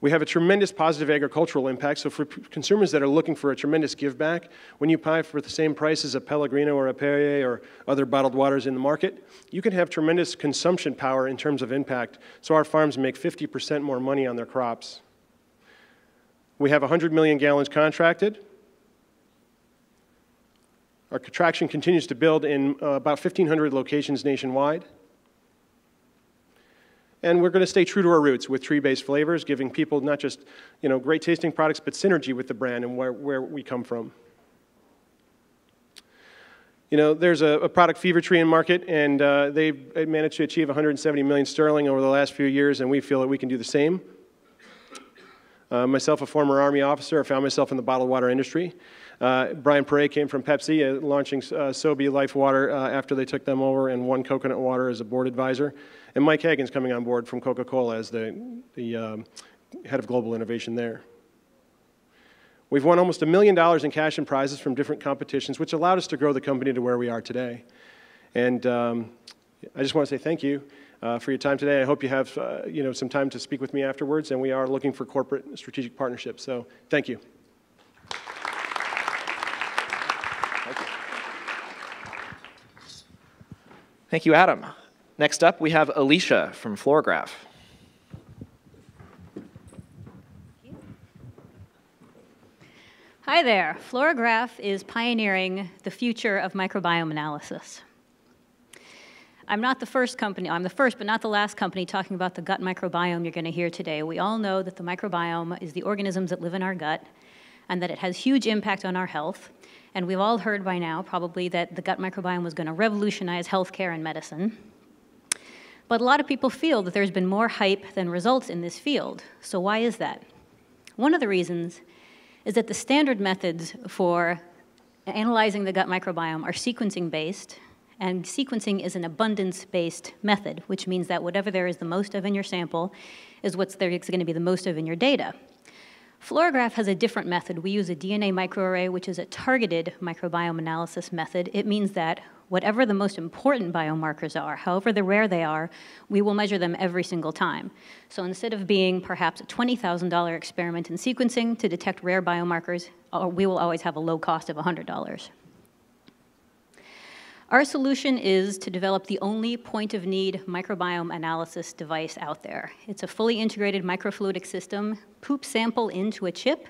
We have a tremendous positive agricultural impact, so for consumers that are looking for a tremendous give back, when you buy for the same price as a Pellegrino or a Perrier or other bottled waters in the market, you can have tremendous consumption power in terms of impact, so our farms make 50% more money on their crops. We have 100 million gallons contracted. Our contraction continues to build in about 1,500 locations nationwide. And we're going to stay true to our roots with tree-based flavors, giving people not just great tasting products, but synergy with the brand and where we come from. There's a product Fever Tree in market, and they've managed to achieve 170 million sterling over the last few years, and we feel that we can do the same. Myself, a former Army officer, I found myself in the bottled water industry. Brian Perret came from Pepsi, launching Sobe Life Water after they took them over, and won Coconut Water as a board advisor. And Mike Hagan's coming on board from Coca-Cola as the head of global innovation there. We've won almost $1 million in cash and prizes from different competitions, which allowed us to grow the company to where we are today. And I just want to say thank you for your time today. I hope you have some time to speak with me afterwards, and we are looking for corporate strategic partnerships. So thank you. Thank you, Adam. Next up, we have Alicia from Florograph. Hi there. Florograph is pioneering the future of microbiome analysis. I'm not the first company, I'm the first but not the last company talking about the gut microbiome you're going to hear today. We all know that the microbiome is the organisms that live in our gut and that it has huge impact on our health. And we've all heard by now, probably, that the gut microbiome was going to revolutionize healthcare and medicine. But a lot of people feel that there's been more hype than results in this field. So why is that? One of the reasons is that the standard methods for analyzing the gut microbiome are sequencing-based, and sequencing is an abundance-based method, which means that whatever there is the most of in your sample is what's there is going to be the most of in your data. Fluorograph has a different method. We use a DNA microarray, which is a targeted microbiome analysis method. It means that whatever the most important biomarkers are, however rare they are, we will measure them every single time. So instead of being perhaps a $20,000 experiment in sequencing to detect rare biomarkers, we will always have a low cost of $100. Our solution is to develop the only point-of-need microbiome analysis device out there. It's a fully integrated microfluidic system, poop sample into a chip.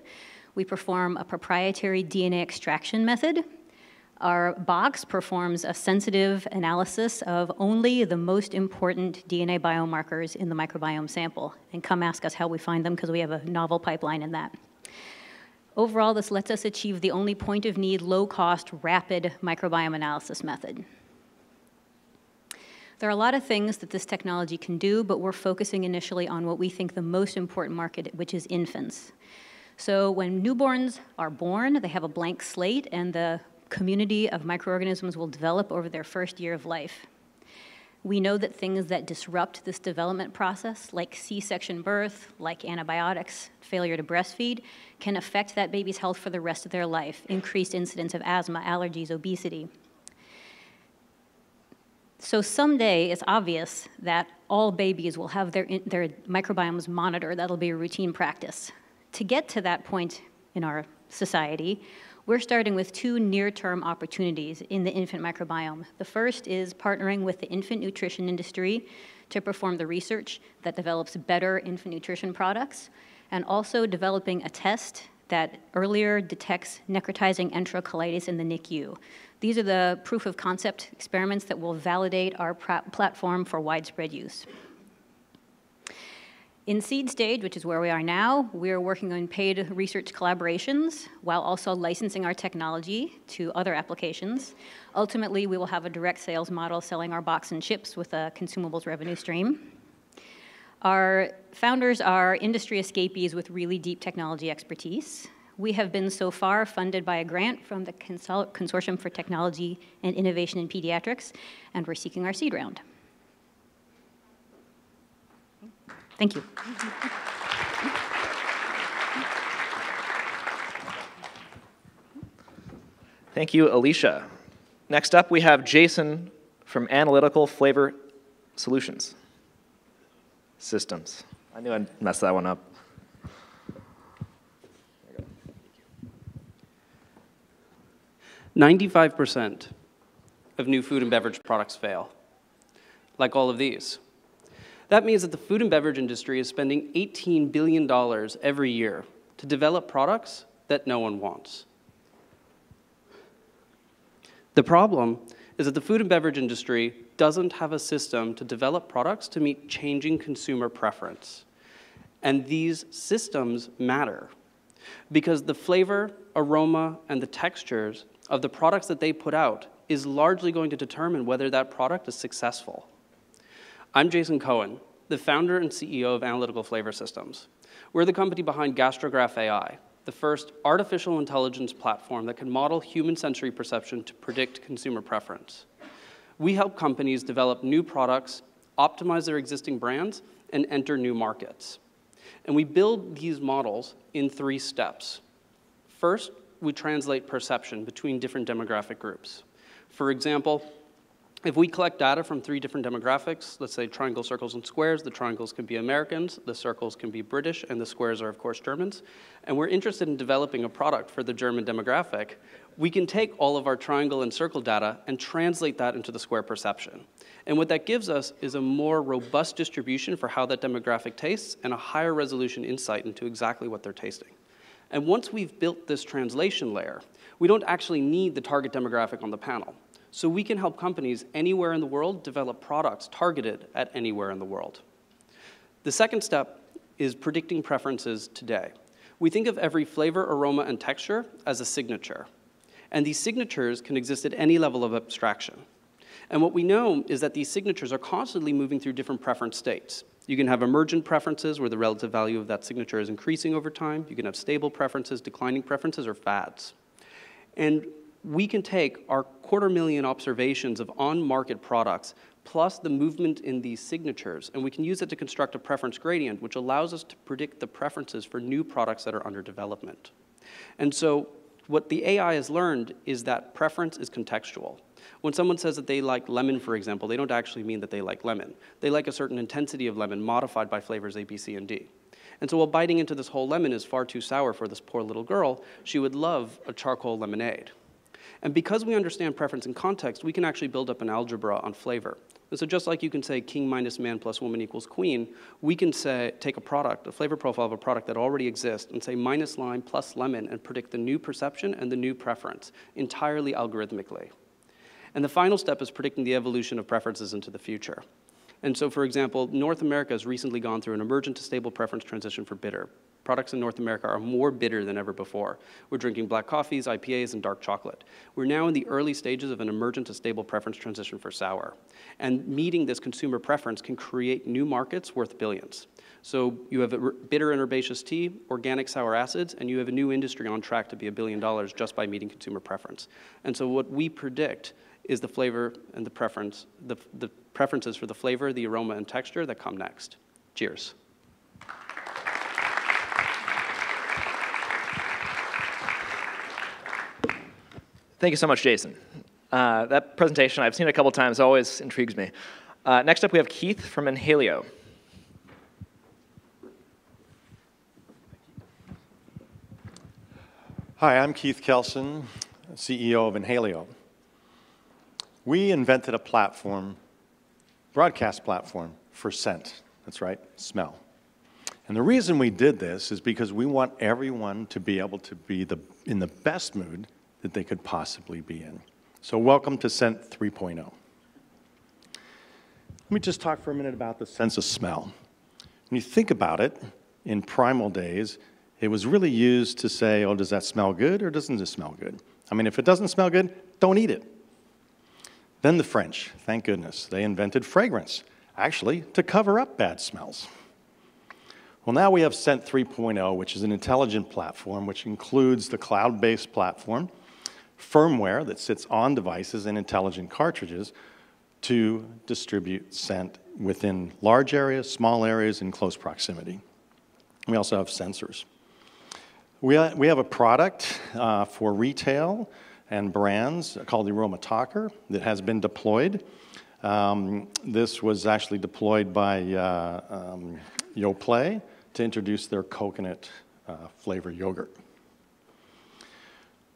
We perform a proprietary DNA extraction method. Our box performs a sensitive analysis of only the most important DNA biomarkers in the microbiome sample. And come ask us how we find them, because we have a novel pipeline in that. Overall, this lets us achieve the only point-of-need, low-cost, rapid microbiome analysis method. There are a lot of things that this technology can do, but we're focusing initially on what we think the most important market, which is infants. So when newborns are born, they have a blank slate, and the community of microorganisms will develop over their first year of life. We know that things that disrupt this development process, like C-section birth, like antibiotics, failure to breastfeed, can affect that baby's health for the rest of their life, increased incidence of asthma, allergies, obesity. So someday it's obvious that all babies will have their microbiomes monitored. That'll be a routine practice. To get to that point in our society, we're starting with two near-term opportunities in the infant microbiome. The first is partnering with the infant nutrition industry to perform the research that develops better infant nutrition products, and also developing a test that earlier detects necrotizing enterocolitis in the NICU. These are the proof of concept experiments that will validate our platform for widespread use. In seed stage, which is where we are now, we are working on paid research collaborations while also licensing our technology to other applications. Ultimately, we will have a direct sales model selling our box and chips with a consumables revenue stream. Our founders are industry escapees with really deep technology expertise. We have been so far funded by a grant from the Consortium for Technology and Innovation in Pediatrics, and we're seeking our seed round. Thank you. Thank you, Alicia. Next up, we have Jason from Analytical Flavor Solutions. Systems. I knew I'd mess that one up. 95% of new food and beverage products fail, like all of these. That means that the food and beverage industry is spending $18 billion every year to develop products that no one wants. The problem is that the food and beverage industry doesn't have a system to develop products to meet changing consumer preference. And these systems matter because the flavor, aroma, and the textures of the products that they put out is largely going to determine whether that product is successful. I'm Jason Cohen, the founder and CEO of Analytical Flavor Systems. We're the company behind Gastrograph AI, the first artificial intelligence platform that can model human sensory perception to predict consumer preference. We help companies develop new products, optimize their existing brands, and enter new markets. And we build these models in 3 steps. First, we translate perception between different demographic groups. For example, if we collect data from 3 different demographics, let's say triangles, circles, and squares, the triangles can be Americans, the circles can be British, and the squares are, of course, Germans, and we're interested in developing a product for the German demographic, we can take all of our triangle and circle data and translate that into the square perception. And what that gives us is a more robust distribution for how that demographic tastes and a higher resolution insight into exactly what they're tasting. And once we've built this translation layer, we don't actually need the target demographic on the panel. So we can help companies anywhere in the world develop products targeted at anywhere in the world. The second step is predicting preferences today. We think of every flavor, aroma, and texture as a signature. And these signatures can exist at any level of abstraction. And what we know is that these signatures are constantly moving through different preference states. You can have emergent preferences where the relative value of that signature is increasing over time. You can have stable preferences, declining preferences, or fads. And we can take our 250,000 observations of on-market products plus the movement in these signatures, and we can use it to construct a preference gradient, which allows us to predict the preferences for new products that are under development. And so what the AI has learned is that preference is contextual. When someone says that they like lemon, for example, they don't actually mean that they like lemon. They like a certain intensity of lemon modified by flavors A, B, C, and D. And so while biting into this whole lemon is far too sour for this poor little girl, she would love a charcoal lemonade. And because we understand preference and context, we can actually build up an algebra on flavor. And so just like you can say king minus man plus woman equals queen, we can say, take a product, a flavor profile of a product that already exists, and say minus lime plus lemon and predict the new perception and the new preference entirely algorithmically. And the final step is predicting the evolution of preferences into the future. And so, for example, North America has recently gone through an emergent to stable preference transition for bitter. Products in North America are more bitter than ever before. We're drinking black coffees, IPAs, and dark chocolate. We're now in the early stages of an emergent to stable preference transition for sour. And meeting this consumer preference can create new markets worth billions. So you have a bitter and herbaceous tea, organic sour acids, and you have a new industry on track to be $1 billion just by meeting consumer preference. And so what we predict is the flavor and the preference, the preferences for the flavor, the aroma, and texture that come next. Cheers. Thank you so much, Jason. That presentation, I've seen it a couple times, always intrigues me. Next up, we have Keith from Inhalio. Hi, I'm Keith Kelson, CEO of Inhalio. We invented a platform, broadcast platform, for scent. That's right, smell. And the reason we did this is because we want everyone to be able to be in the best mood that they could possibly be in. So welcome to Scent 3.0. Let me just talk for a minute about the sense of smell. When you think about it, in primal days, it was really used to say, oh, does that smell good or doesn't it smell good? I mean, if it doesn't smell good, don't eat it. Then the French, thank goodness, they invented fragrance, actually, to cover up bad smells. Well, now we have Scent 3.0, which is an intelligent platform, which includes the cloud-based platform, firmware that sits on devices and intelligent cartridges to distribute scent within large areas, small areas, in close proximity. We also have sensors. We have a product for retail and brands called the Aroma Talker that has been deployed. This was actually deployed by Yoplait to introduce their coconut flavored yogurt.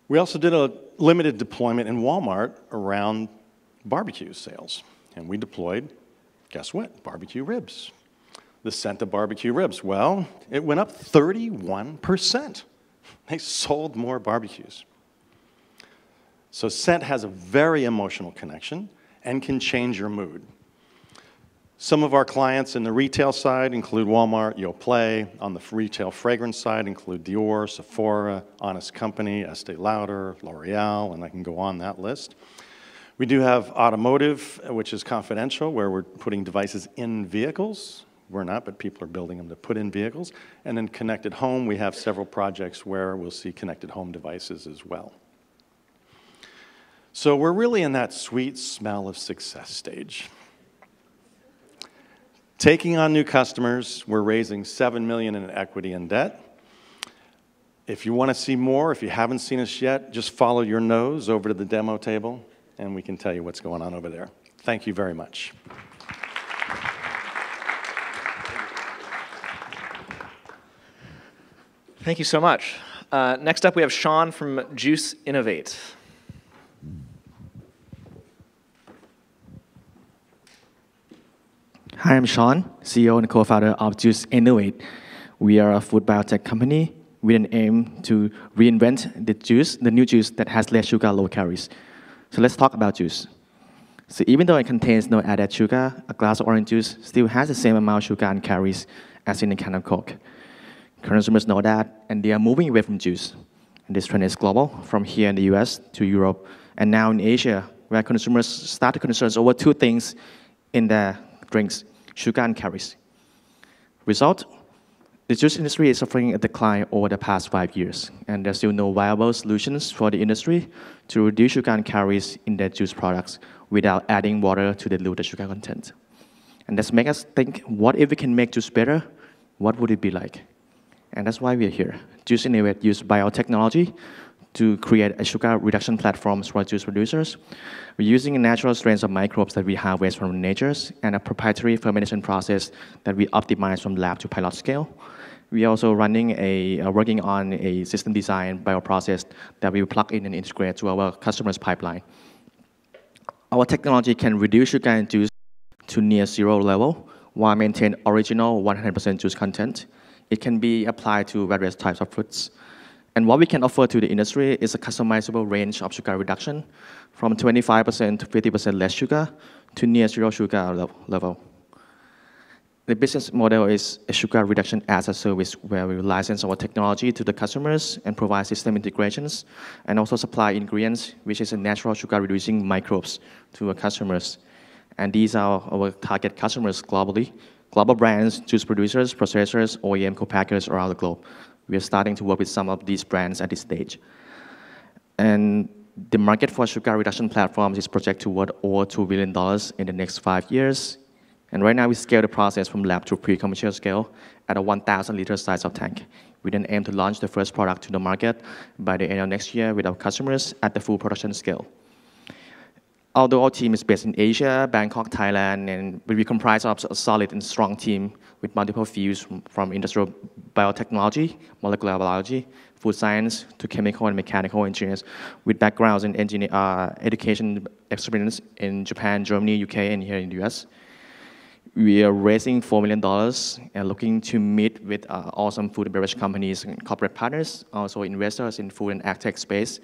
We also did a limited deployment in Walmart around barbecue sales. And we deployed, guess what, barbecue ribs. The scent of barbecue ribs, well, it went up 31%. They sold more barbecues. So scent has a very emotional connection and can change your mood. Some of our clients in the retail side include Walmart, Yoplait. On the retail fragrance side include Dior, Sephora, Honest Company, Estee Lauder, L'Oreal, and I can go on that list. We do have automotive, which is confidential, where we're putting devices in vehicles. We're not, but people are building them to put in vehicles. And then connected home, we have several projects where we'll see connected home devices as well. So we're really in that sweet smell of success stage. Taking on new customers, we're raising $7 million in equity and debt. If you want to see more, if you haven't seen us yet, just follow your nose over to the demo table, and we can tell you what's going on over there. Thank you very much. Thank you so much. Next up, we have Sean from Juice Innovate. Hi, I'm Sean, CEO and co-founder of Juice Innovate. We are a food biotech company with an aim to reinvent the new juice that has less sugar, low calories. So let's talk about juice. So even though it contains no added sugar, a glass of orange juice still has the same amount of sugar and calories as in a can of Coke. Consumers know that, and they are moving away from juice. And this trend is global, from here in the US to Europe, and now in Asia, where consumers start to concern over two things in their drinks, sugar and calories. Result, the juice industry is suffering a decline over the past 5 years, and there's still no viable solutions for the industry to reduce sugar and calories in their juice products without adding water to dilute the sugar content. And that's make us think, what if we can make juice better? What would it be like? And that's why we're here. Juice Innovate uses biotechnology to create a sugar reduction platform for juice producers. We're using natural strains of microbes that we harvest from nature and a proprietary fermentation process that we optimize from lab to pilot scale. We're also working on a system design bioprocess that we will plug in and integrate to our customers' pipeline. Our technology can reduce sugar in juice to near zero level while maintain original 100% juice content. It can be applied to various types of fruits. And what we can offer to the industry is a customizable range of sugar reduction from 25% to 50% less sugar to near zero sugar level. The business model is a sugar reduction as a service where we license our technology to the customers and provide system integrations and also supply ingredients, which is a natural sugar reducing microbes to our customers. And these are our target customers globally. Global brands, juice producers, processors, OEM co-packers around the globe. We are starting to work with some of these brands at this stage. And the market for sugar reduction platforms is projected toward over $2 billion in the next 5 years. And right now we scale the process from lab to pre-commercial scale at a 1,000 liter size of tank. We then aim to launch the first product to the market by the end of next year with our customers at the full production scale. Although our team is based in Asia, Bangkok, Thailand, and we comprise of a solid and strong team with multiple fields from industrial biotechnology, molecular biology, food science, to chemical and mechanical engineers with backgrounds in education experience in Japan, Germany, UK, and here in the US. We are raising $4 million and looking to meet with awesome food and beverage companies and corporate partners, also investors in food and ag tech space.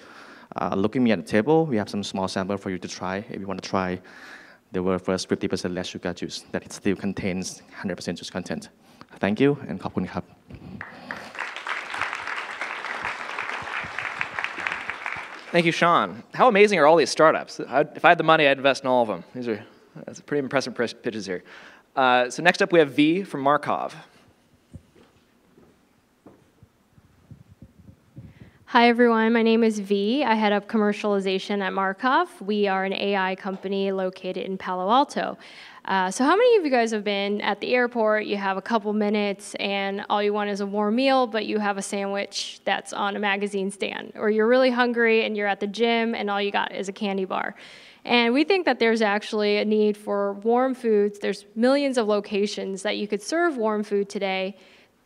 Looking at the table, we have some small sample for you to try if you want to try the world's first 50% less sugar juice that it still contains 100% juice content. Thank you, and ขอบคุณครับ Thank you, Sean. How amazing are all these startups? If I had the money, I'd invest in all of them. That's pretty impressive pitches here. So next up, we have V from Markov. Hi, everyone. My name is V. I head up commercialization at Markov. We are an AI company located in Palo Alto. So how many of you guys have been at the airport, you have a couple minutes, and all you want is a warm meal, but you have a sandwich that's on a magazine stand? Or you're really hungry, and you're at the gym, and all you got is a candy bar. And we think that there's actually a need for warm foods. There's millions of locations that you could serve warm food today.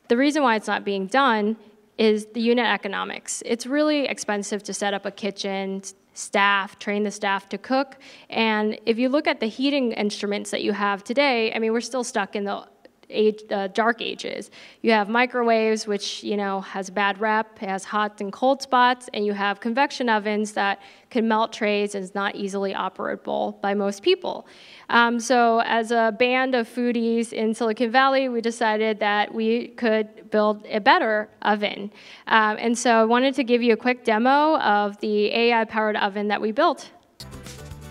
The reason why it's not being done is the unit economics. It's really expensive to set up a kitchen, train the staff to cook. And if you look at the heating instruments that you have today, I mean, we're still stuck in the dark ages. You have microwaves, which has a bad rep, has hot and cold spots, and you have convection ovens that can melt trays and is not easily operable by most people. So as a band of foodies in Silicon Valley, we decided that we could build a better oven. And so I wanted to give you a quick demo of the AI-powered oven that we built.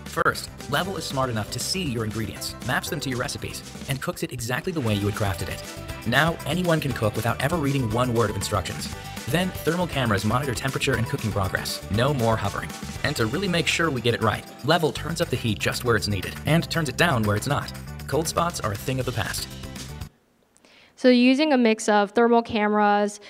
First, Level is smart enough to see your ingredients, maps them to your recipes, and cooks it exactly the way you had crafted it. Now, anyone can cook without ever reading one word of instructions. Then, thermal cameras monitor temperature and cooking progress. No more hovering. And to really make sure we get it right, Level turns up the heat just where it's needed, and turns it down where it's not. Cold spots are a thing of the past. So using a mix of thermal cameras,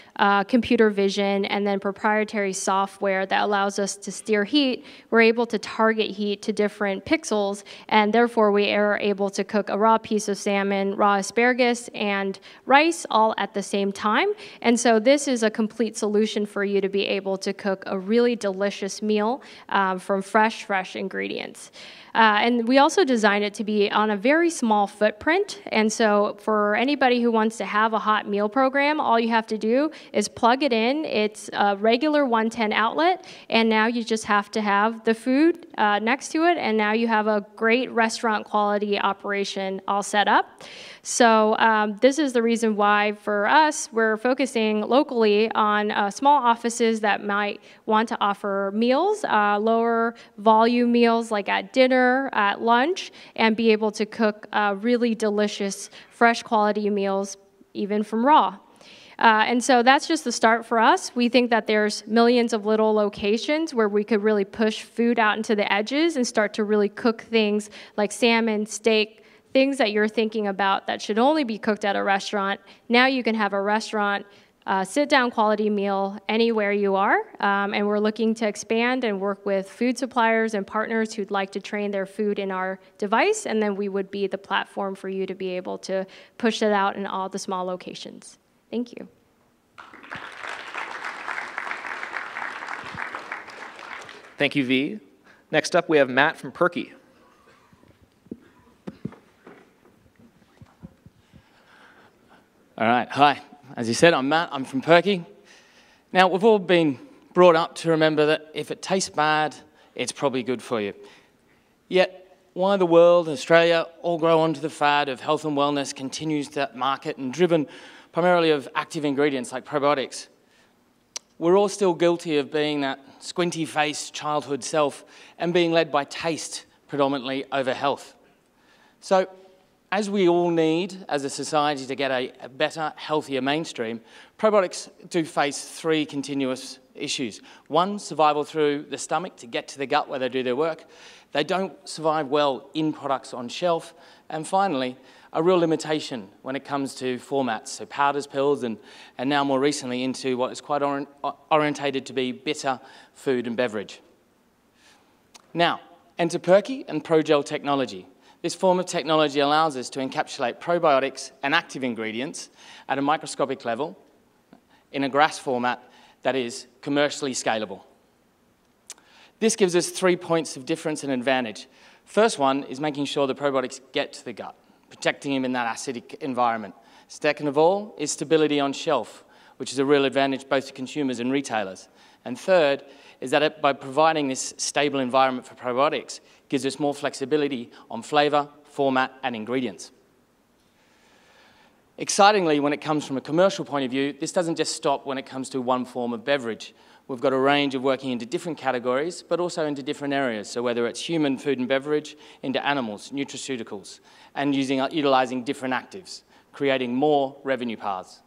computer vision, and then proprietary software that allows us to steer heat, we're able to target heat to different pixels, and therefore we are able to cook a raw piece of salmon, raw asparagus, and rice all at the same time. And so this is a complete solution for you to be able to cook a really delicious meal from fresh ingredients. And we also designed it to be on a very small footprint. And so for anybody who wants to have a hot meal program, all you have to do is plug it in. It's a regular 110 outlet, and now you just have to have the food next to it, and now you have a great restaurant quality operation all set up. So this is the reason why, for us, we're focusing locally on small offices that might want to offer meals, lower volume meals like at dinner, at lunch, and be able to cook really delicious, fresh quality meals, even from raw. And so that's just the start for us. We think that there's millions of little locations where we could really push food out into the edges and start to really cook things like salmon, steak, things that you're thinking about that should only be cooked at a restaurant. Now you can have a restaurant, sit-down quality meal anywhere you are. And we're looking to expand and work with food suppliers and partners who'd like to train their food in our device. And then we would be the platform for you to be able to push it out in all the small locations. Thank you. Thank you, V. Next up, we have Matt from Perky. All right, hi. As you said, I'm Matt, I'm from Perky. Now, we've all been brought up to remember that if it tastes bad, it's probably good for you. Yet, why the world, Australia, all grow onto the fad of health and wellness continues that market and driven primarily of active ingredients like probiotics. We're all still guilty of being that squinty-faced childhood self and being led by taste predominantly over health. So, as we all need, as a society, to get a better, healthier mainstream, probiotics do face three continuous issues. One, survival through the stomach to get to the gut where they do their work. They don't survive well in products on shelf. And finally, a real limitation when it comes to formats, so powders, pills, and now more recently into what is quite orientated to be bitter food and beverage. Now, enter Perky and ProGel technology. This form of technology allows us to encapsulate probiotics and active ingredients at a microscopic level in a GRAS format that is commercially scalable. This gives us 3 points of difference and advantage. First one is making sure the probiotics get to the gut, protecting them in that acidic environment. Second of all is stability on shelf, which is a real advantage both to consumers and retailers. And third is that by providing this stable environment for probiotics, gives us more flexibility on flavor, format, and ingredients. Excitingly, when it comes from a commercial point of view, this doesn't just stop when it comes to one form of beverage. We've got a range of working into different categories, but also into different areas. So whether it's human food and beverage, into animals, nutraceuticals, and utilizing different actives, creating more revenue paths.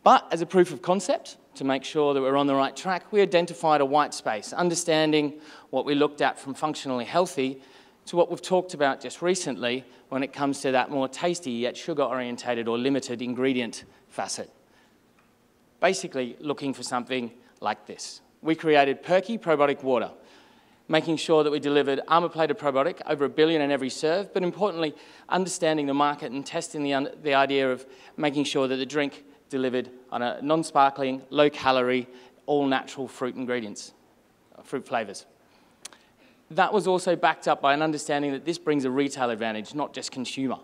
But as a proof of concept, to make sure that we're on the right track, we identified a white space, understanding what we looked at from functionally healthy to what we've talked about just recently when it comes to that more tasty yet sugar-orientated or limited ingredient facet. Basically looking for something like this. We created Perky Probiotic Water, making sure that we delivered armor-plated probiotic, over 1 billion in every serve, but importantly, understanding the market and testing the idea of making sure that the drink delivered on a non-sparkling, low-calorie, all-natural fruit ingredients, fruit flavors. That was also backed up by an understanding that this brings a retail advantage, not just consumer.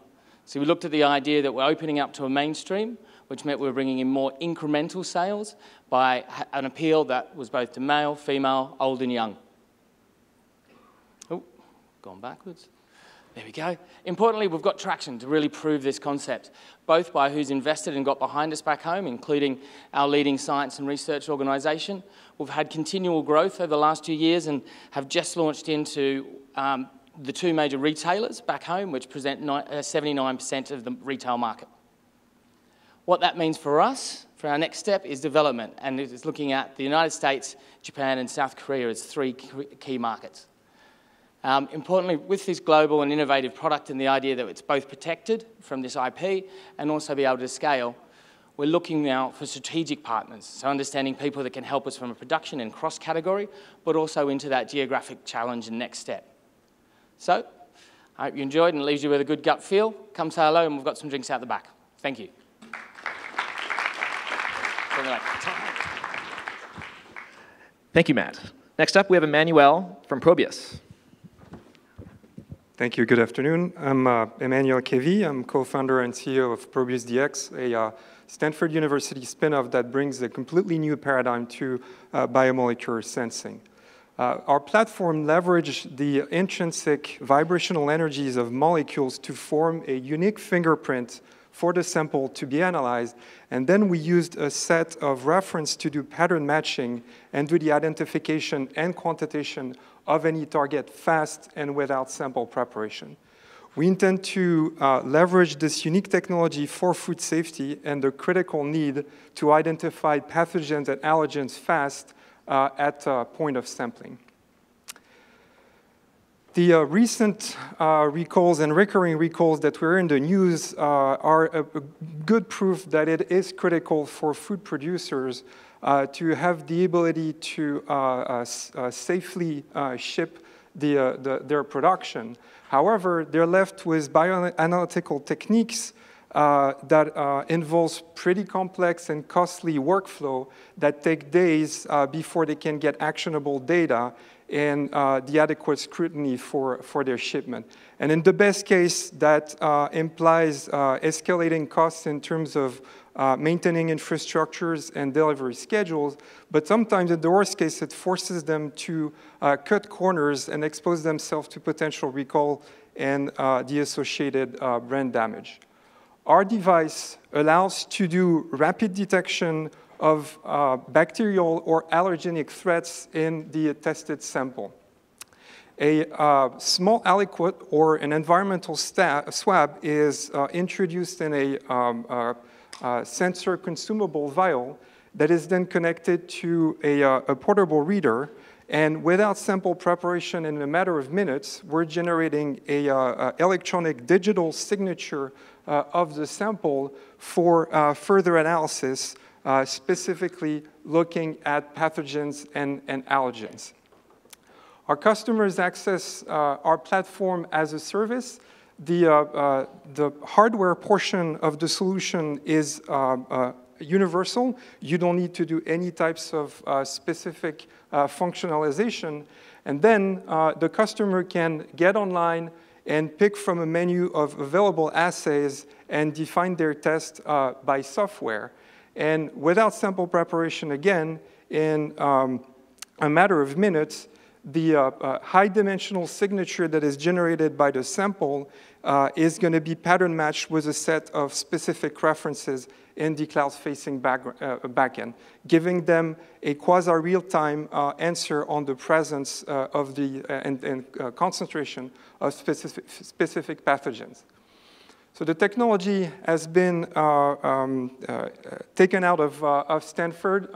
So we looked at the idea that we're opening up to a mainstream, which meant we were bringing in more incremental sales by an appeal that was both to male, female, old and young. Oh, gone backwards. There we go. Importantly, we've got traction to really prove this concept, both by who's invested and got behind us back home, including our leading science and research organisation. We've had continual growth over the last 2 years and have just launched into the 2 major retailers back home, which present 79% of the retail market. What that means for us, for our next step, is development, and it is looking at the United States, Japan, and South Korea as 3 key markets. Importantly, with this global and innovative product and the idea that it's both protected from this IP and also be able to scale, we're looking now for strategic partners, so understanding people that can help us from a production and cross-category, but also into that geographic challenge and next step. So, I hope you enjoyed and it leaves you with a good gut feel. Come say hello and we've got some drinks out the back. Thank you. Thank you, Matt. Next up, we have Emmanuel from Probius. Thank you. Good afternoon. I'm Emmanuel Kevi. I'm co-founder and CEO of ProbiousDX, a Stanford University spin-off that brings a completely new paradigm to biomolecular sensing. Our platform leverages the intrinsic vibrational energies of molecules to form a unique fingerprint for the sample to be analyzed, and then we used a set of reference to do pattern matching and do the identification and quantitation of any target fast and without sample preparation. We intend to leverage this unique technology for food safety and the critical need to identify pathogens and allergens fast at point of sampling. The recent recalls and recurring recalls that were in the news are a good proof that it is critical for food producers to have the ability to safely ship their production. However, they're left with bioanalytical techniques that involves pretty complex and costly workflow that take days before they can get actionable data and the adequate scrutiny for their shipment. And in the best case, that implies escalating costs in terms of maintaining infrastructures and delivery schedules, but sometimes in the worst case, it forces them to cut corners and expose themselves to potential recall and the associated brand damage. Our device allows to do rapid detection of bacterial or allergenic threats in the tested sample. A small aliquot or an environmental swab is introduced in a sensor consumable vial that is then connected to a portable reader, and without sample preparation in a matter of minutes, we're generating a electronic digital signature of the sample for further analysis, specifically looking at pathogens and allergens. Our customers access our platform as a service. The hardware portion of the solution is universal. You don't need to do any types of specific functionalization. And then the customer can get online and pick from a menu of available assays and define their test by software. And without sample preparation, again, in a matter of minutes, the high-dimensional signature that is generated by the sample is going to be pattern matched with a set of specific references in the cloud-facing backend, giving them a quasi-real-time answer on the presence of the and concentration of specific pathogens. So the technology has been taken out of Stanford.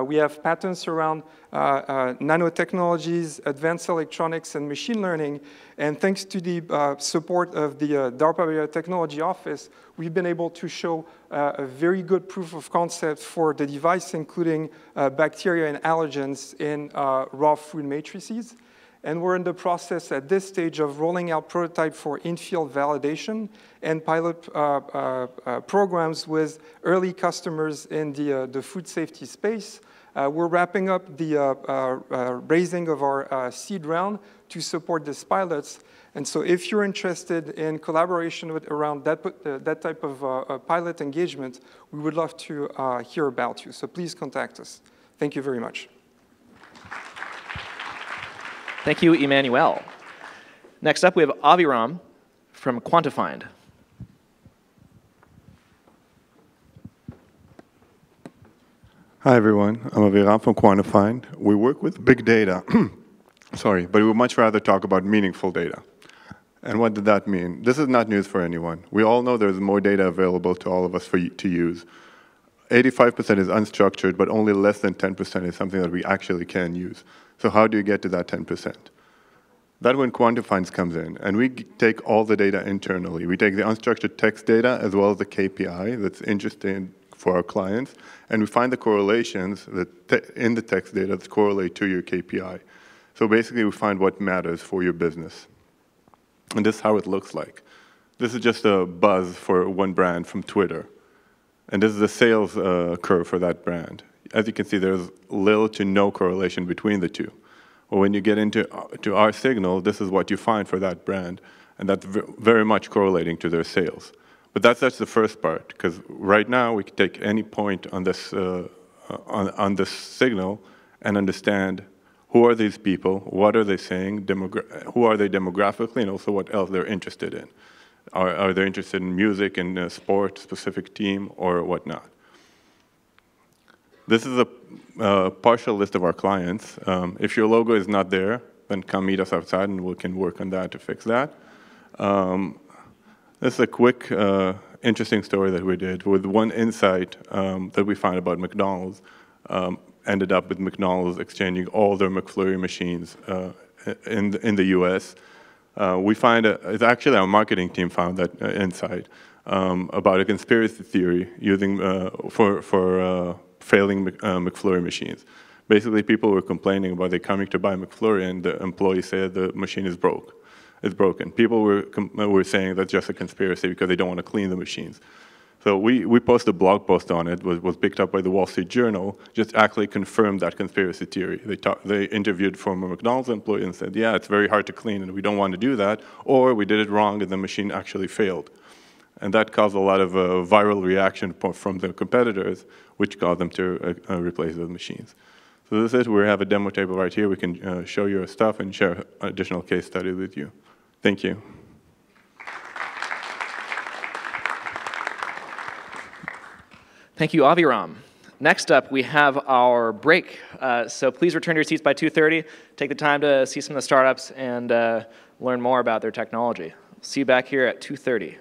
We have patents around nanotechnologies, advanced electronics, and machine learning. And thanks to the support of the DARPA Biotechnology Office, we've been able to show a very good proof of concept for the device, including bacteria and allergens in raw food matrices. And we're in the process at this stage of rolling out prototype for in-field validation and pilot programs with early customers in the food safety space. We're wrapping up the raising of our seed round to support these pilots. And so if you're interested in collaboration around that type of pilot engagement, we would love to hear about you. So please contact us. Thank you very much. Thank you, Emmanuel. Next up, we have Aviram from Quantifind. Hi, everyone. I'm Aviram from Quantifind. We work with big data, sorry, but we would much rather talk about meaningful data. And what did that mean? This is not news for anyone. We all know there's more data available to all of us to use. 85% is unstructured, but only less than 10% is something that we actually can use. So how do you get to that 10%? That's when Quantifind comes in, and we take all the data internally. We take the unstructured text data as well as the KPI that's interesting for our clients, and we find the correlations that in the text data that correlate to your KPI. So basically, we find what matters for your business. And this is how it looks like. This is just a buzz for one brand from Twitter. And this is the sales curve for that brand. As you can see, there's little to no correlation between the two. Or when you get into to our signal, this is what you find for that brand. And that's very much correlating to their sales. But that's the first part, because right now we can take any point on this, on this signal and understand who are these people, what are they saying, who are they demographically, and also what else they're interested in. Are they interested in music and sport, specific team, or whatnot? This is a partial list of our clients. If your logo is not there, then come meet us outside and we can work on that to fix that. This is a quick, interesting story that we did with one insight that we found about McDonald's. Ended up with McDonald's exchanging all their McFlurry machines in the US. We find it's actually our marketing team found that insight about a conspiracy theory using for failing McFlurry machines. Basically, people were complaining about they coming to buy McFlurry and the employee said the machine is broken. People were saying that's just a conspiracy because they don't want to clean the machines. So we posted a blog post on it, was picked up by the Wall Street Journal, just actually confirmed that conspiracy theory. They interviewed former McDonald's employee and said, yeah, it's very hard to clean and we don't want to do that, or we did it wrong and the machine actually failed. And that caused a lot of viral reaction from the competitors, which caused them to replace those machines. So this is, we have a demo table right here. We can show your stuff and share additional case studies with you. Thank you. Thank you, Aviram. Next up, we have our break. So please return to your seats by 2:30. Take the time to see some of the startups and learn more about their technology. See you back here at 2:30.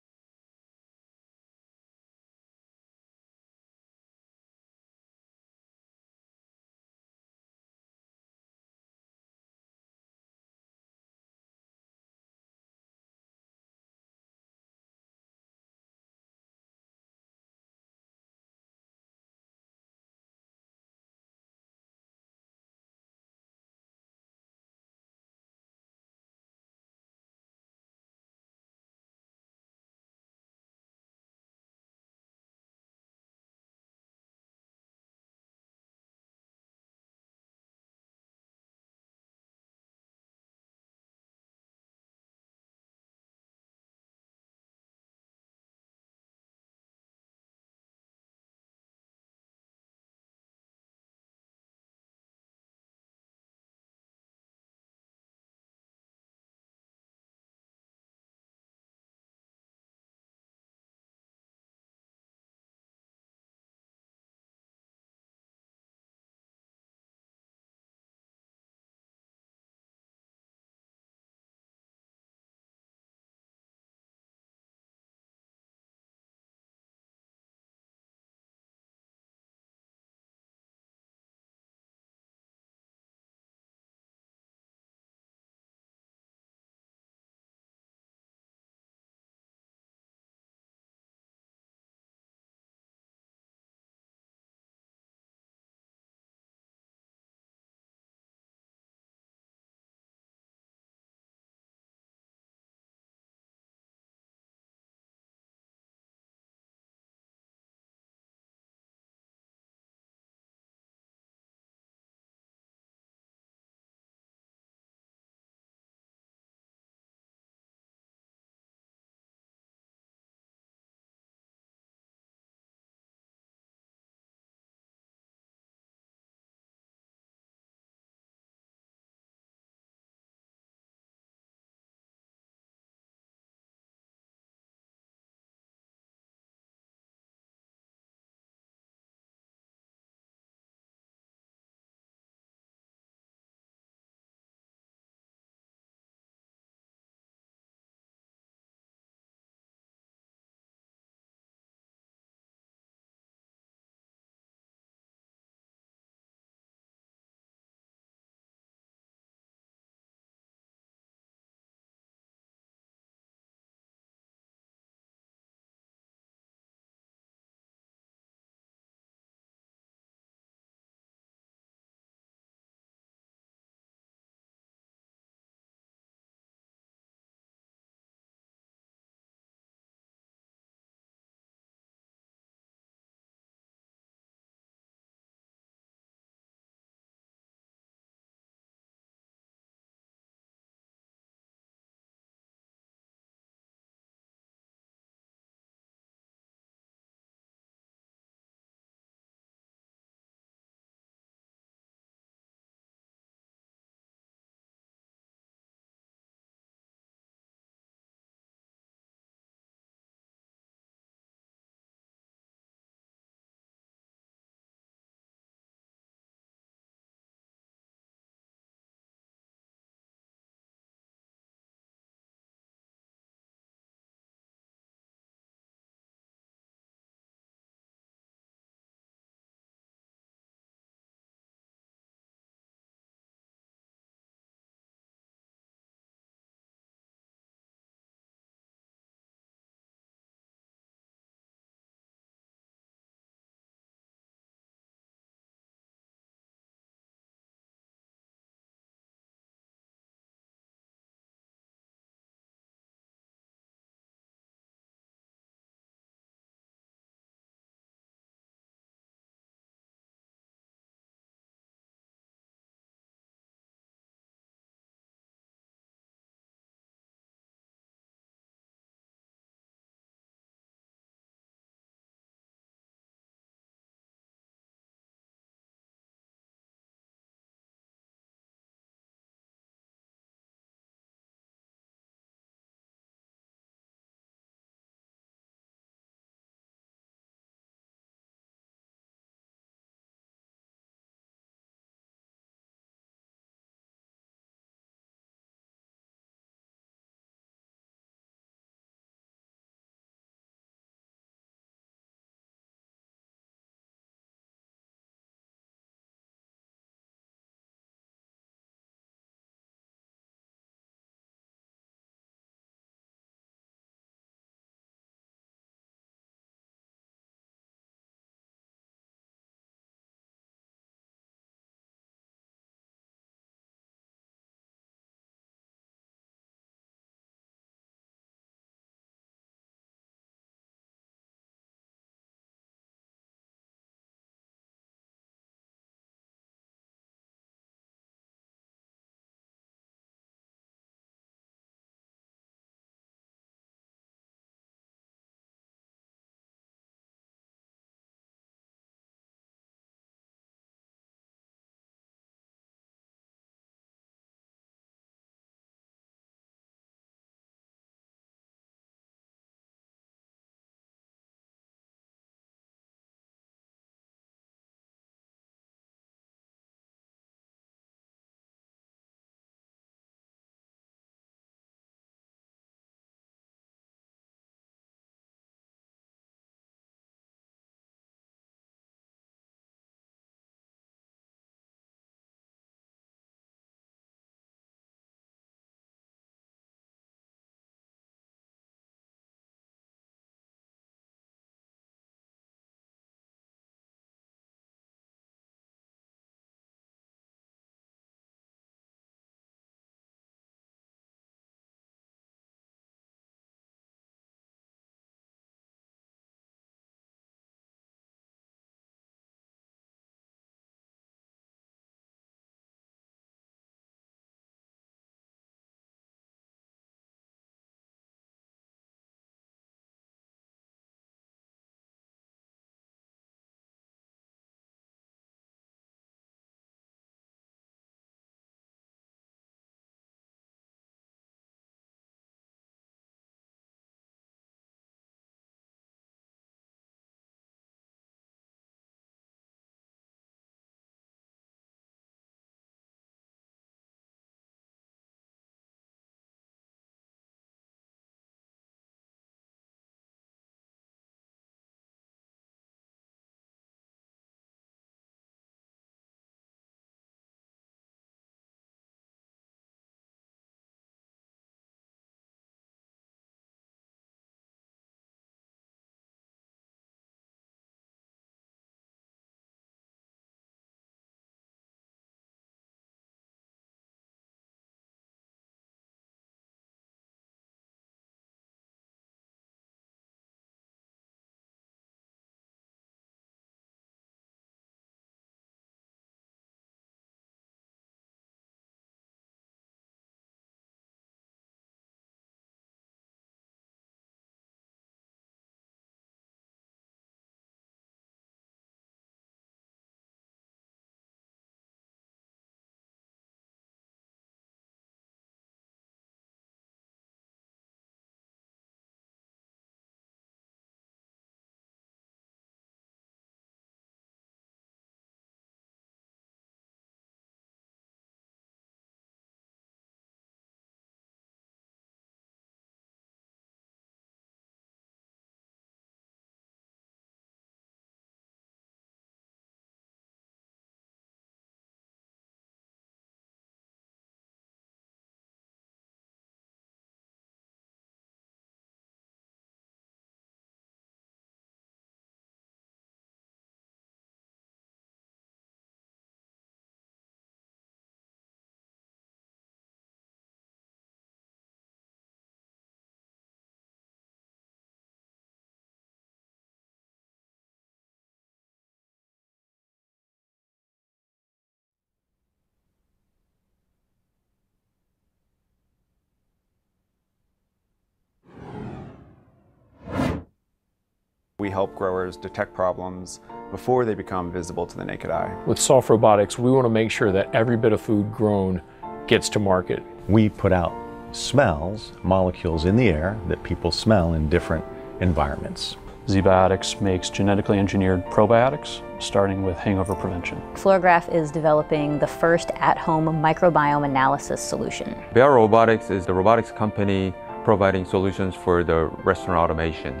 We help growers detect problems before they become visible to the naked eye. With soft robotics, we want to make sure that every bit of food grown gets to market. We put out smells, molecules in the air that people smell in different environments. ZBiotics makes genetically engineered probiotics, starting with hangover prevention. Fluorograph is developing the first at-home microbiome analysis solution. Bear Robotics is the robotics company providing solutions for the restaurant automation.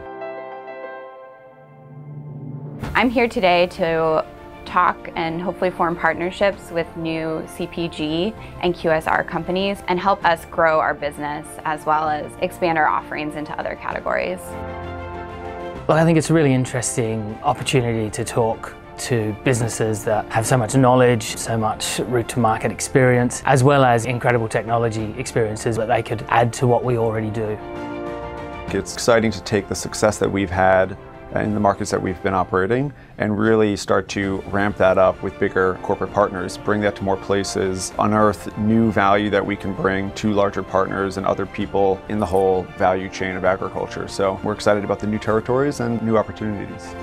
I'm here today to talk and hopefully form partnerships with new CPG and QSR companies and help us grow our business as well as expand our offerings into other categories. Well, I think it's a really interesting opportunity to talk to businesses that have so much knowledge, so much route to market experience, as well as incredible technology experiences that they could add to what we already do. It's exciting to take the success that we've had in the markets that we've been operating and really start to ramp that up with bigger corporate partners, bring that to more places, unearth new value that we can bring to larger partners and other people in the whole value chain of agriculture. So we're excited about the new territories and new opportunities.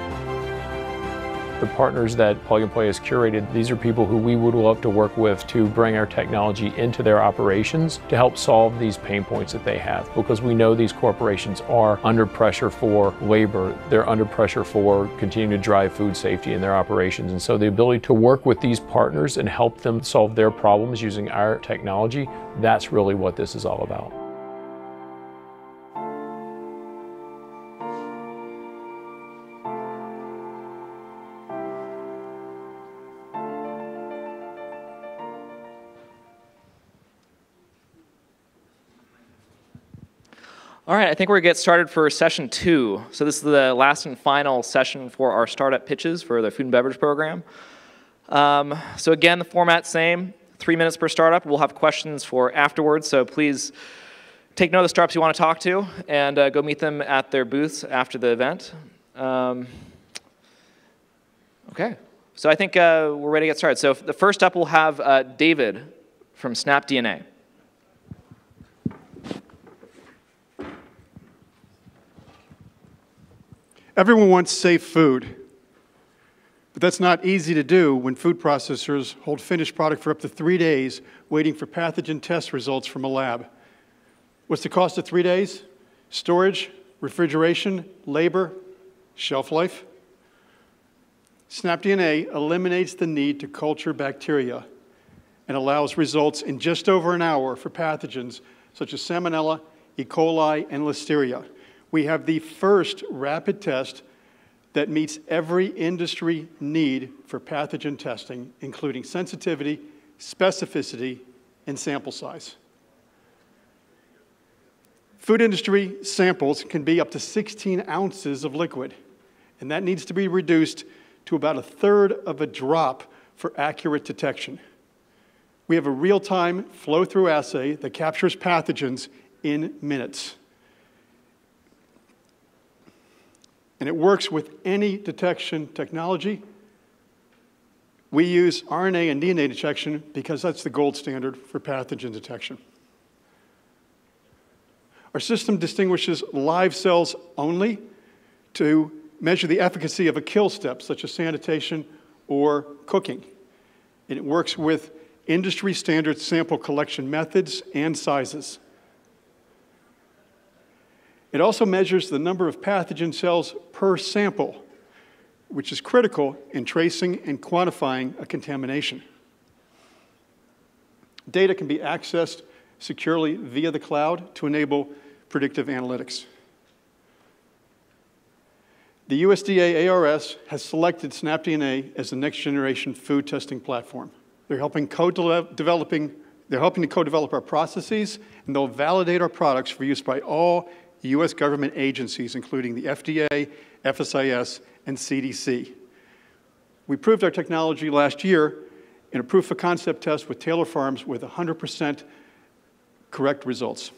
The partners that Plug and Play has curated, these are people who we would love to work with to bring our technology into their operations to help solve these pain points that they have, because we know these corporations are under pressure for labor, they're under pressure for continuing to drive food safety in their operations. And so the ability to work with these partners and help them solve their problems using our technology, that's really what this is all about. All right, I think we're going to get started for session 2. So this is the last and final session for our startup pitches for the food and beverage program. So again, the format's same, 3 minutes per startup. We'll have questions for afterwards, so please take note of the startups you want to talk to and go meet them at their booths after the event. Okay, so I think we're ready to get started. So the first up, we'll have David from SnapDNA. Everyone wants safe food, but that's not easy to do when food processors hold finished product for up to 3 days waiting for pathogen test results from a lab. What's the cost of 3 days? Storage, refrigeration, labor, shelf life. SnapDNA eliminates the need to culture bacteria and allows results in just over an hour for pathogens such as Salmonella, E. coli, and Listeria. We have the first rapid test that meets every industry need for pathogen testing, including sensitivity, specificity, and sample size. Food industry samples can be up to 16 ounces of liquid, and that needs to be reduced to about 1/3 of a drop for accurate detection. We have a real-time flow-through assay that captures pathogens in minutes. And it works with any detection technology. We use RNA and DNA detection because that's the gold standard for pathogen detection. Our system distinguishes live cells only to measure the efficacy of a kill step, such as sanitation or cooking. And it works with industry standard sample collection methods and sizes. It also measures the number of pathogen cells per sample, which is critical in tracing and quantifying a contamination. Data can be accessed securely via the cloud to enable predictive analytics. The USDA ARS has selected SnapDNA as the next generation food testing platform. They're helping to co-develop our processes, and they'll validate our products for use by all U.S. government agencies, including the FDA, FSIS, and CDC. We proved our technology last year in a proof of concept test with Taylor Farms with 100% correct results.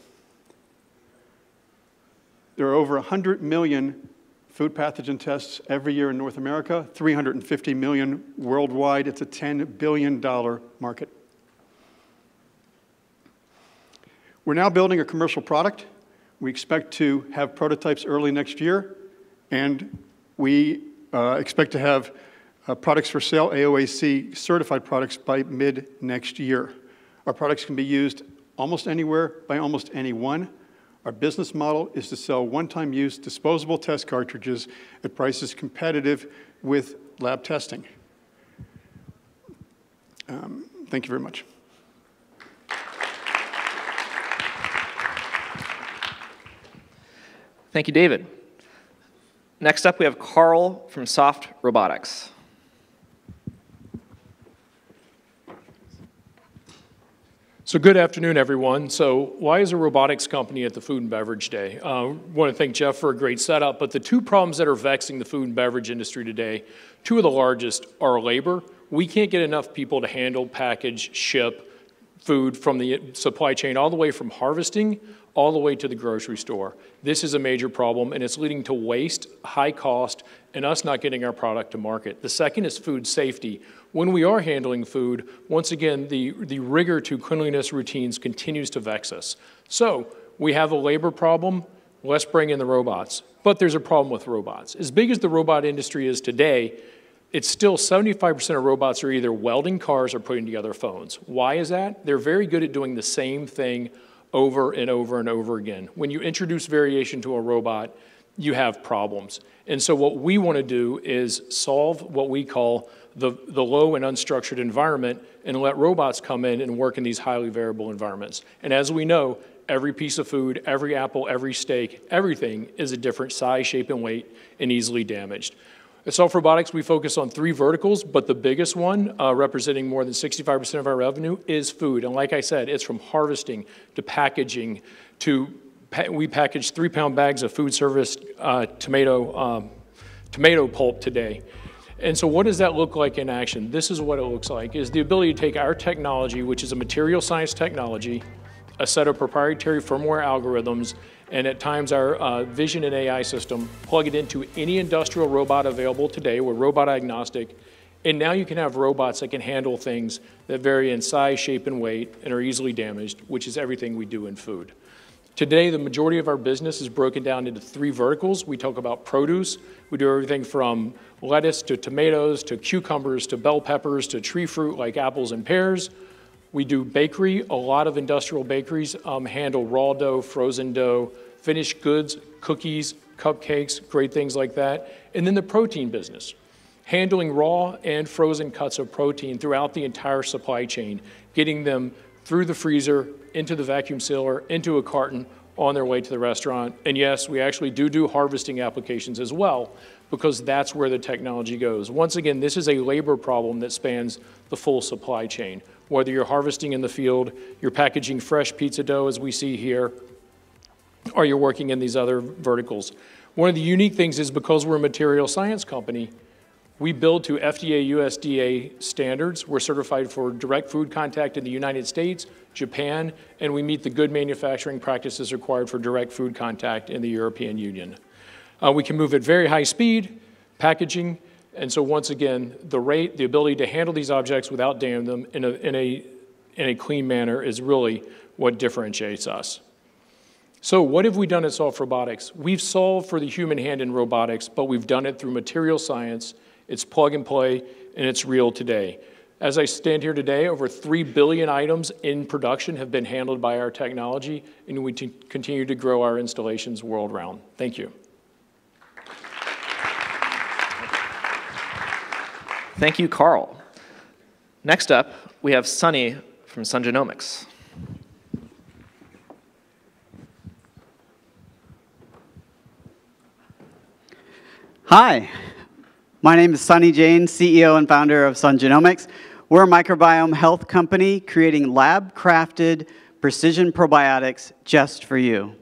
There are over 100 million food pathogen tests every year in North America, 350 million worldwide. It's a $10 billion market. We're now building a commercial product. We expect to have prototypes early next year, and We expect to have products for sale, AOAC certified products, by mid next year. Our products can be used almost anywhere by almost anyone. Our business model is to sell one-time use disposable test cartridges at prices competitive with lab testing. Thank you very much. Thank you, David. Next up, we have Carl from Soft Robotics. So good afternoon, everyone. So why is a robotics company at the Food and Beverage Day? I want to thank Jeff for a great setup, but the two problems that are vexing the food and beverage industry today, two of the largest, are labor. We can't get enough people to handle, package, ship food from the supply chain all the way from harvesting all the way to the grocery store. This is a major problem, and it's leading to waste, high cost, and us not getting our product to market. The second is food safety. When we are handling food, once again, the rigor to cleanliness routines continues to vex us. So we have a labor problem, let's bring in the robots. But there's a problem with robots. As big as the robot industry is today, it's still 75% of robots are either welding cars or putting together phones. Why is that? They're very good at doing the same thing over and over and over again. When you introduce variation to a robot, you have problems. And so what we want to do is solve what we call the low and unstructured environment and let robots come in and work in these highly variable environments. And as we know, every piece of food, every apple, every steak, everything is a different size, shape, and weight and easily damaged. At Soft Robotics, we focus on 3 verticals, but the biggest one, representing more than 65% of our revenue, is food. And like I said, it's from harvesting to packaging to, we package 3-pound bags of food service tomato pulp today. And so what does that look like in action? This is what it looks like, is the ability to take our technology, which is a material science technology, a set of proprietary firmware algorithms, and at times our vision and AI system, plug it into any industrial robot available today. We're robot agnostic. And now you can have robots that can handle things that vary in size, shape, and weight and are easily damaged, which is everything we do in food. Today, the majority of our business is broken down into 3 verticals. We talk about produce. We do everything from lettuce to tomatoes to cucumbers to bell peppers to tree fruit like apples and pears. We do bakery. A lot of industrial bakeries handle raw dough, frozen dough, finished goods, cookies, cupcakes, great things like that. And then the protein business, handling raw and frozen cuts of protein throughout the entire supply chain, getting them through the freezer, into the vacuum sealer, into a carton, on their way to the restaurant. And yes, we actually do harvesting applications as well, because that's where the technology goes. Once again, this is a labor problem that spans the full supply chain. Whether you're harvesting in the field, you're packaging fresh pizza dough, as we see here, or you're working in these other verticals. One of the unique things is because we're a material science company, we build to FDA, USDA standards. We're certified for direct food contact in the United States, Japan, and we meet the good manufacturing practices required for direct food contact in the European Union. We can move at very high speed, packaging, and so once again, the rate, the ability to handle these objects without damaging them in a clean manner is really what differentiates us. So what have we done at Soft Robotics? We've solved for the human hand in robotics, but we've done it through material science. It's plug and play, and it's real today. As I stand here today, over 3 billion items in production have been handled by our technology, and we continue to grow our installations world round. Thank you. Thank you, Carl. Next up, we have Sunny from Sun Genomics. Hi, my name is Sunny Jain, CEO and founder of Sun Genomics. We're a microbiome health company creating lab-crafted precision probiotics just for you.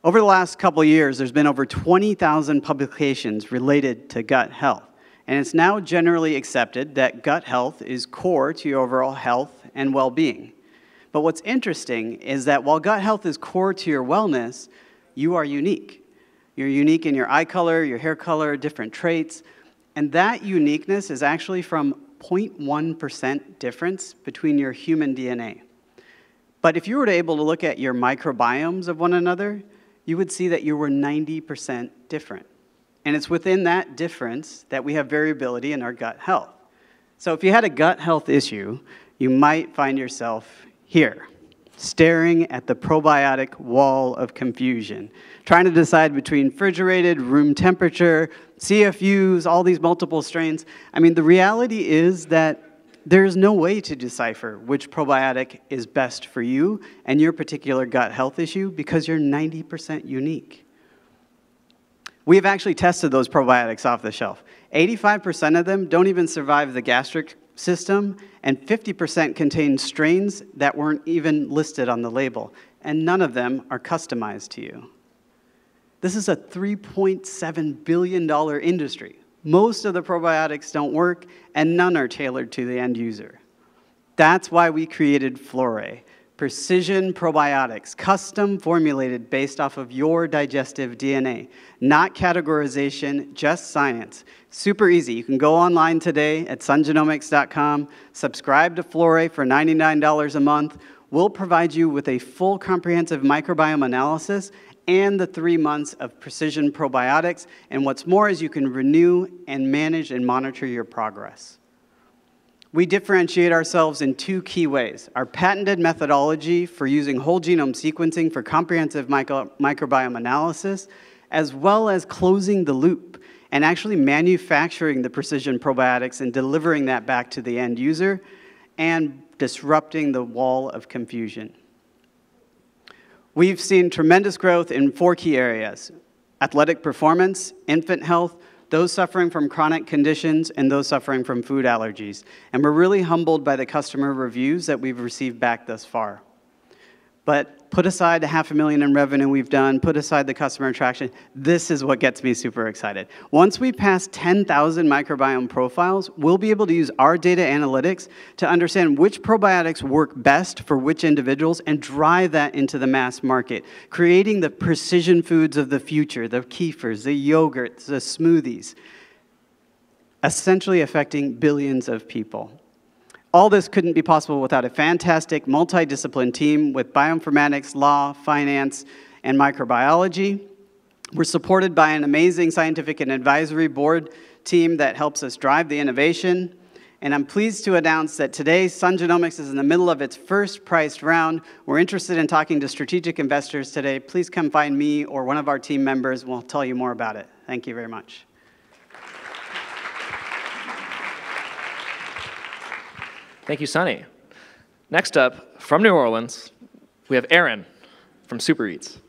Over the last couple of years, there's been over 20,000 publications related to gut health. And it's now generally accepted that gut health is core to your overall health and well-being. But what's interesting is that while gut health is core to your wellness, you are unique. You're unique in your eye color, your hair color, different traits. And that uniqueness is actually from 0.1% difference between your human DNA. But if you were able to look at your microbiomes of one another, you would see that you were 90% different. And it's within that difference that we have variability in our gut health. So if you had a gut health issue, you might find yourself here, staring at the probiotic wall of confusion, trying to decide between refrigerated, room temperature, CFUs, all these multiple strains. I mean, the reality is that there's no way to decipher which probiotic is best for you and your particular gut health issue because you're 90% unique. We've actually tested those probiotics off the shelf. 85% of them don't even survive the gastric system, and 50% contain strains that weren't even listed on the label, and none of them are customized to you. This is a $3.7 billion industry. Most of the probiotics don't work, and none are tailored to the end user. That's why we created Flore, precision probiotics, custom formulated based off of your digestive DNA. Not categorization, just science. Super easy. You can go online today at sungenomics.com, subscribe to Flore for $99 a month. We'll provide you with a full comprehensive microbiome analysis and the 3 months of precision probiotics. And what's more is you can renew and manage and monitor your progress. We differentiate ourselves in 2 key ways. Our patented methodology for using whole genome sequencing for comprehensive microbiome analysis, as well as closing the loop and actually manufacturing the precision probiotics and delivering that back to the end user and disrupting the wall of confusion. We've seen tremendous growth in 4 key areas: athletic performance, infant health, those suffering from chronic conditions, and those suffering from food allergies. And we're really humbled by the customer reviews that we've received back thus far. But put aside the $500,000 in revenue we've done, put aside the customer attraction, this is what gets me super excited. Once we pass 10,000 microbiome profiles, we'll be able to use our data analytics to understand which probiotics work best for which individuals and drive that into the mass market, creating the precision foods of the future, the kefirs, the yogurts, the smoothies, essentially affecting billions of people. All this couldn't be possible without a fantastic multidisciplinary team with bioinformatics, law, finance, and microbiology. We're supported by an amazing scientific and advisory board team that helps us drive the innovation. And I'm pleased to announce that today, Sun Genomics is in the middle of its first priced round. We're interested in talking to strategic investors today. Please come find me or one of our team members, and we'll tell you more about it. Thank you very much. Thank you, Sunny. Next up, from New Orleans, we have Aaron from Super Eats.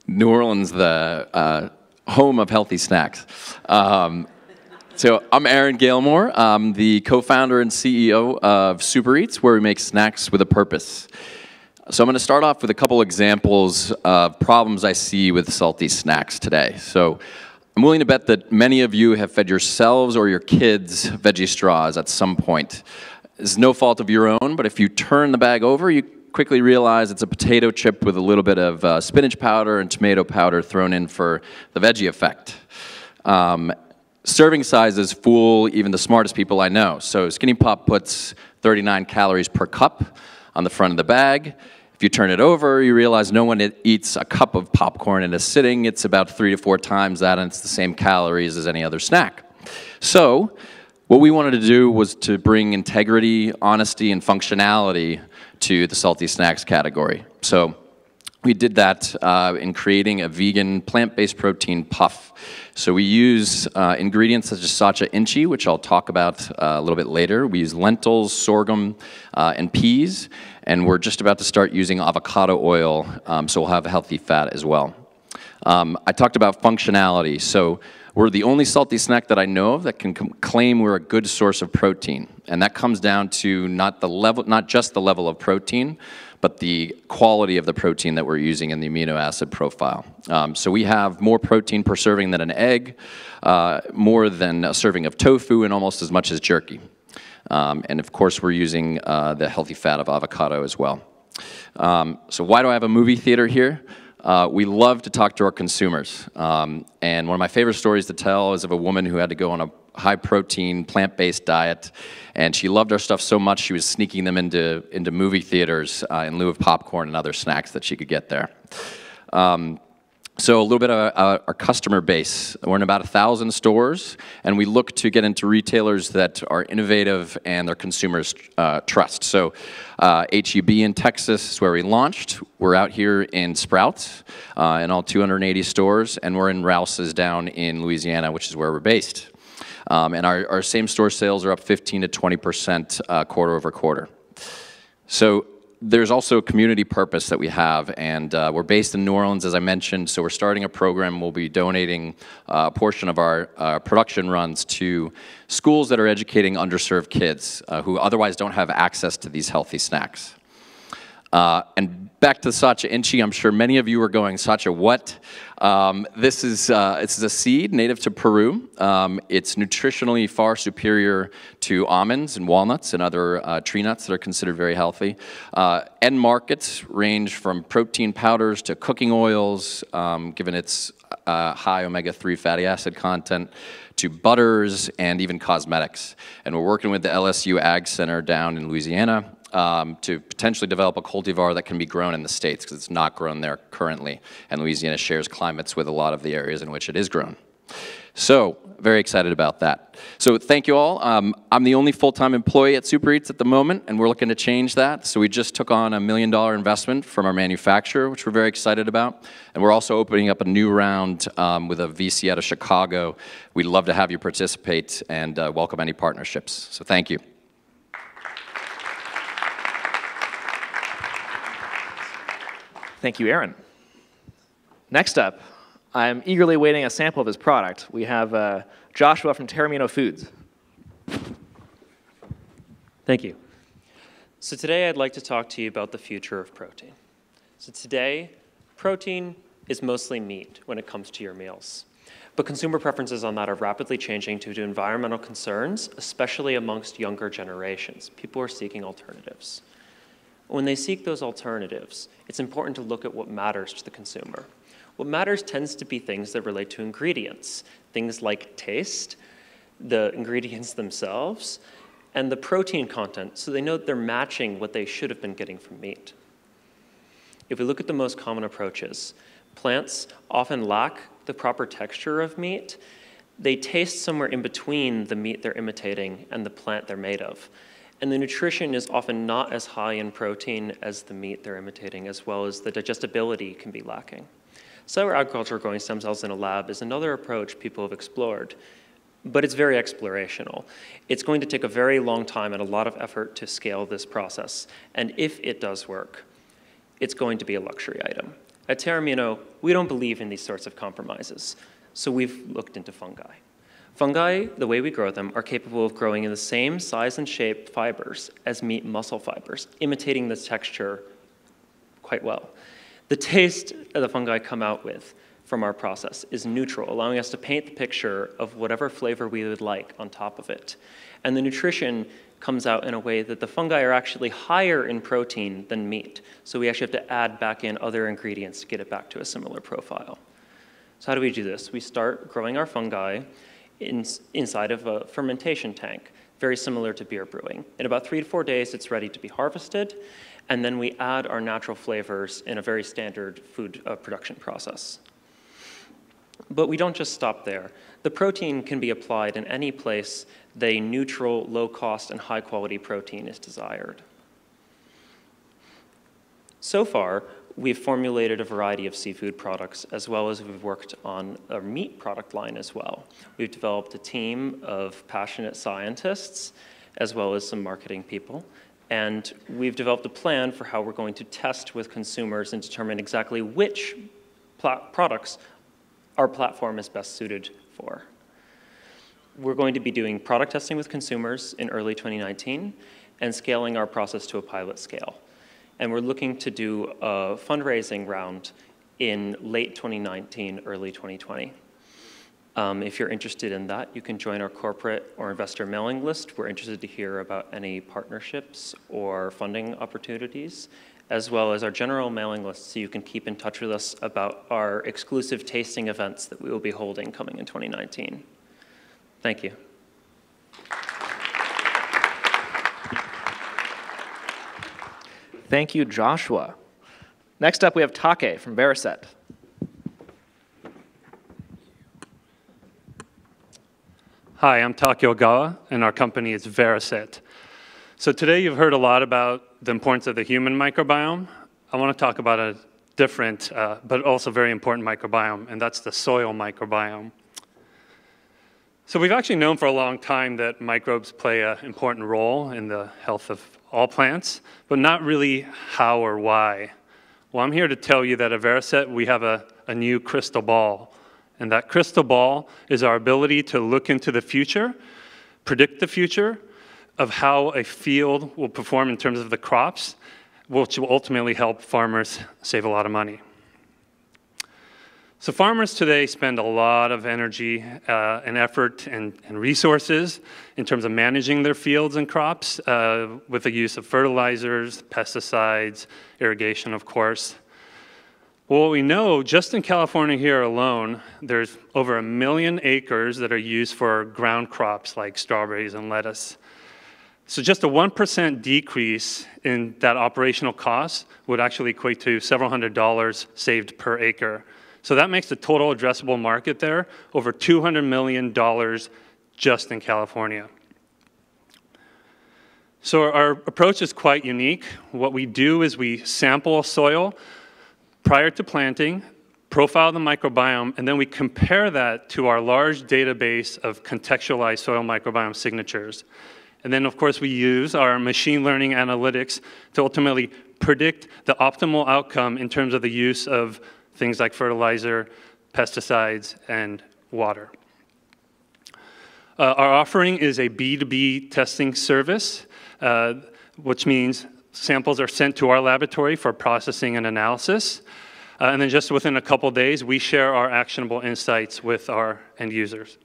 New Orleans, the home of healthy snacks. So I'm Aaron Galemore. I'm the co-founder and CEO of Super Eats, where we make snacks with a purpose. So I'm going to start off with a couple examples of problems I see with salty snacks today. So I'm willing to bet that many of you have fed yourselves or your kids veggie straws at some point. It's no fault of your own, but if you turn the bag over, you quickly realize it's a potato chip with a little bit of spinach powder and tomato powder thrown in for the veggie effect. Serving sizes fool even the smartest people I know. So Skinny Pop puts 39 calories per cup on the front of the bag. If you turn it over, you realize no one eats a cup of popcorn in a sitting. It's about 3 to 4 times that, and it's the same calories as any other snack. So what we wanted to do was to bring integrity, honesty, and functionality to the salty snacks category. So we did that in creating a vegan plant-based protein puff. So we use ingredients such as sacha inchi, which I'll talk about a little bit later. We use lentils, sorghum, and peas. And we're just about to start using avocado oil, so we'll have healthy fat as well. I talked about functionality. So we're the only salty snack that I know of that can claim we're a good source of protein. And that comes down to not just the level of protein, but the quality of the protein that we're using in the amino acid profile. So we have more protein per serving than an egg, more than a serving of tofu, and almost as much as jerky. And of course, we're using the healthy fat of avocado as well. So why do I have a movie theater here? We love to talk to our consumers. And one of my favorite stories to tell is of a woman who had to go on a high-protein, plant-based diet, and she loved our stuff so much she was sneaking them into movie theaters in lieu of popcorn and other snacks that she could get there. So a little bit of our customer base. We're in about 1,000 stores, and we look to get into retailers that are innovative and their consumers trust. So H-E-B in Texas is where we launched. We're out here in Sprouts in all 280 stores, and we're in Rouse's down in Louisiana, which is where we're based. And our same-store sales are up 15 to 20% quarter over quarter. So there's also a community purpose that we have, and we're based in New Orleans, as I mentioned, so we're starting a program. We'll be donating a portion of our production runs to schools that are educating underserved kids who otherwise don't have access to these healthy snacks. And back to Sacha Inchi, I'm sure many of you are going, Sacha, what? This is a seed native to Peru. It's nutritionally far superior to almonds and walnuts and other tree nuts that are considered very healthy. End markets range from protein powders to cooking oils, given its high omega-3 fatty acid content, to butters and even cosmetics. And we're working with the LSU Ag Center down in Louisiana to potentially develop a cultivar that can be grown in the States, because it's not grown there currently, and Louisiana shares climates with a lot of the areas in which it is grown. So, very excited about that. So thank you all. I'm the only full-time employee at Super Eats at the moment, and we're looking to change that. So we just took on $1 million investment from our manufacturer, which we're very excited about. And we're also opening up a new round with a VC out of Chicago. We'd love to have you participate and welcome any partnerships. So thank you. Thank you, Aaron. Next up, I'm eagerly awaiting a sample of his product. We have Joshua from Terramino Foods. Thank you. So today I'd like to talk to you about the future of protein. So today, protein is mostly meat when it comes to your meals. But consumer preferences on that are rapidly changing due to environmental concerns, especially amongst younger generations. People are seeking alternatives. When they seek those alternatives, it's important to look at what matters to the consumer. What matters tends to be things that relate to ingredients, things like taste, the ingredients themselves, and the protein content, so they know that they're matching what they should have been getting from meat. If we look at the most common approaches, plants often lack the proper texture of meat. They taste somewhere in between the meat they're imitating and the plant they're made of. And the nutrition is often not as high in protein as the meat they're imitating, as well as the digestibility can be lacking. Cellular agriculture growing stem cells in a lab is another approach people have explored, but it's very explorational. It's going to take a very long time and a lot of effort to scale this process. And if it does work, it's going to be a luxury item. At Terramino, we don't believe in these sorts of compromises, so we've looked into fungi. Fungi, the way we grow them, are capable of growing in the same size and shape fibers as meat muscle fibers, imitating this texture quite well. The taste that the fungi come out with from our process is neutral, allowing us to paint the picture of whatever flavor we would like on top of it. And the nutrition comes out in a way that the fungi are actually higher in protein than meat, so we actually have to add back in other ingredients to get it back to a similar profile. So how do we do this? We start growing our fungi inside of a fermentation tank, very similar to beer brewing. In about 3 to 4 days, it's ready to be harvested, and then we add our natural flavors in a very standard food production process. But we don't just stop there. The protein can be applied in any place the neutral, low-cost, and high-quality protein is desired. So far, we've formulated a variety of seafood products, as well as we've worked on a meat product line as well. We've developed a team of passionate scientists, as well as some marketing people, and we've developed a plan for how we're going to test with consumers and determine exactly which products our platform is best suited for. We're going to be doing product testing with consumers in early 2019 and scaling our process to a pilot scale. And we're looking to do a fundraising round in late 2019, early 2020. If you're interested in that, you can join our corporate or investor mailing list. We're interested to hear about any partnerships or funding opportunities, as well as our general mailing list, so you can keep in touch with us about our exclusive tasting events that we will be holding coming in 2019. Thank you. Thank you, Joshua. Next up, we have Take from Veriset. Hi, I'm Taki Ogawa, and our company is Veriset. So today you've heard a lot about the importance of the human microbiome. I want to talk about a different, but also very important microbiome, and that's the soil microbiome. So we've actually known for a long time that microbes play an important role in the health of all plants, but not really how or why. Well, I'm here to tell you that at Veriset we have a new crystal ball. And that crystal ball is our ability to look into the future, predict the future of how a field will perform in terms of the crops, which will ultimately help farmers save a lot of money. So farmers today spend a lot of energy and effort and resources in terms of managing their fields and crops with the use of fertilizers, pesticides, irrigation, of course. Well, what we know, just in California here alone, there's over 1 million acres that are used for ground crops like strawberries and lettuce. So just a 1% decrease in that operational cost would actually equate to several $100s saved per acre. So that makes the total addressable market there over $200 million just in California. So our approach is quite unique. What we do is we sample soil prior to planting, profile the microbiome, and then we compare that to our large database of contextualized soil microbiome signatures. And then, of course, we use our machine learning analytics to ultimately predict the optimal outcome in terms of the use of things like fertilizer, pesticides, and water. Our offering is a B2B testing service, which means samples are sent to our laboratory for processing and analysis. And then just within a couple days, we share our actionable insights with our end users.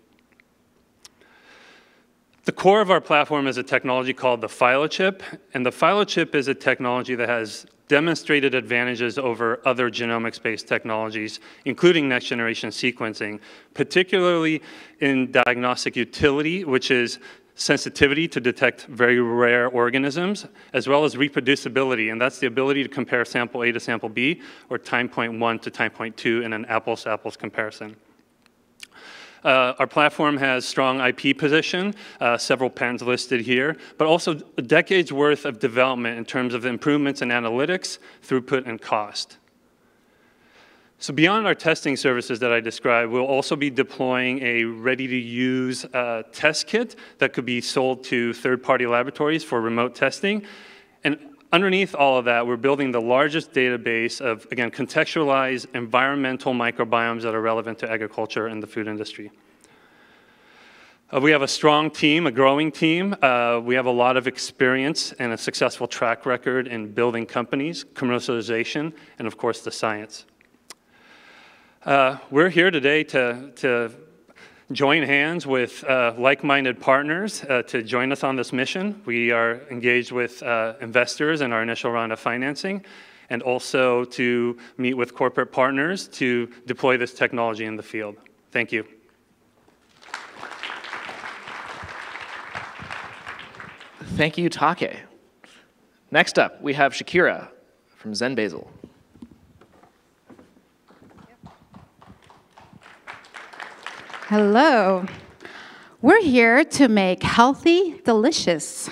The core of our platform is a technology called the phylochip. And the phylochip is a technology that has demonstrated advantages over other genomics-based technologies, including next-generation sequencing, particularly in diagnostic utility, which is sensitivity to detect very rare organisms, as well as reproducibility, and that's the ability to compare sample A to sample B, or time point 1 to time point 2 in an apples-to-apples comparison. Our platform has strong IP position, several patents listed here, but also a decade's worth of development in terms of improvements in analytics, throughput, and cost. So beyond our testing services that I described, we'll also be deploying a ready-to-use test kit that could be sold to third-party laboratories for remote testing. And underneath all of that, we're building the largest database of, again, contextualized environmental microbiomes that are relevant to agriculture and the food industry. We have a strong team, a growing team. We have a lot of experience and a successful track record in building companies, commercialization, and of course, the science. We're here today to join hands with like-minded partners to join us on this mission. We are engaged with investors in our initial round of financing, and also to meet with corporate partners to deploy this technology in the field. Thank you. Thank you, Take. Next up, we have Shakira from Zen Basil. Hello. We're here to make healthy delicious.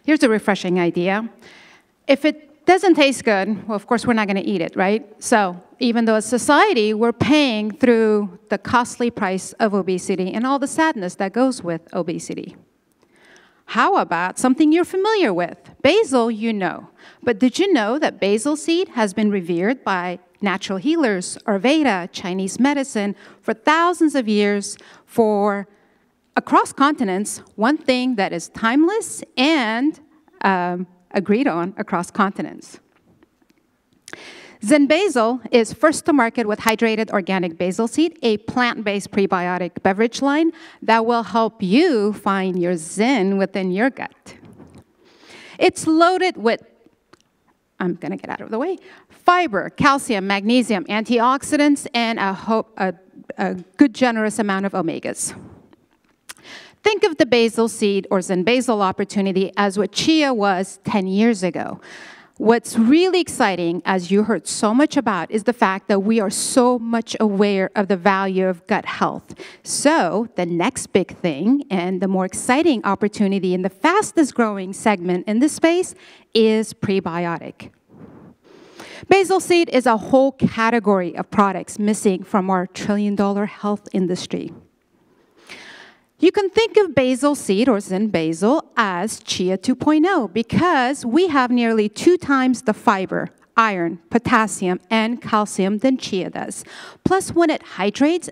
Here's a refreshing idea. If it doesn't taste good, well, of course, we're not going to eat it, right? So even though as society, we're paying through the costly price of obesity and all the sadness that goes with obesity. How about something you're familiar with? Basil, you know. But did you know that basil seed has been revered by natural healers, Ayurveda, Chinese medicine, for thousands of years, for across continents, one thing that is timeless and agreed on across continents. Zen Basil is first to market with hydrated organic basil seed, a plant-based prebiotic beverage line that will help you find your zen within your gut. It's loaded with, I'm going to get out of the way, fiber, calcium, magnesium, antioxidants, and a good generous amount of omegas. Think of the basil seed or Zen Basil opportunity as what chia was 10 years ago. What's really exciting, as you heard so much about, is the fact that we are so much aware of the value of gut health. So the next big thing and the more exciting opportunity in the fastest growing segment in this space is prebiotic. Basil seed is a whole category of products missing from our trillion-dollar health industry. You can think of basil seed or Zen basil as Chia 2.0 because we have nearly 2 times the fiber, iron, potassium, and calcium than chia does. Plus, when it hydrates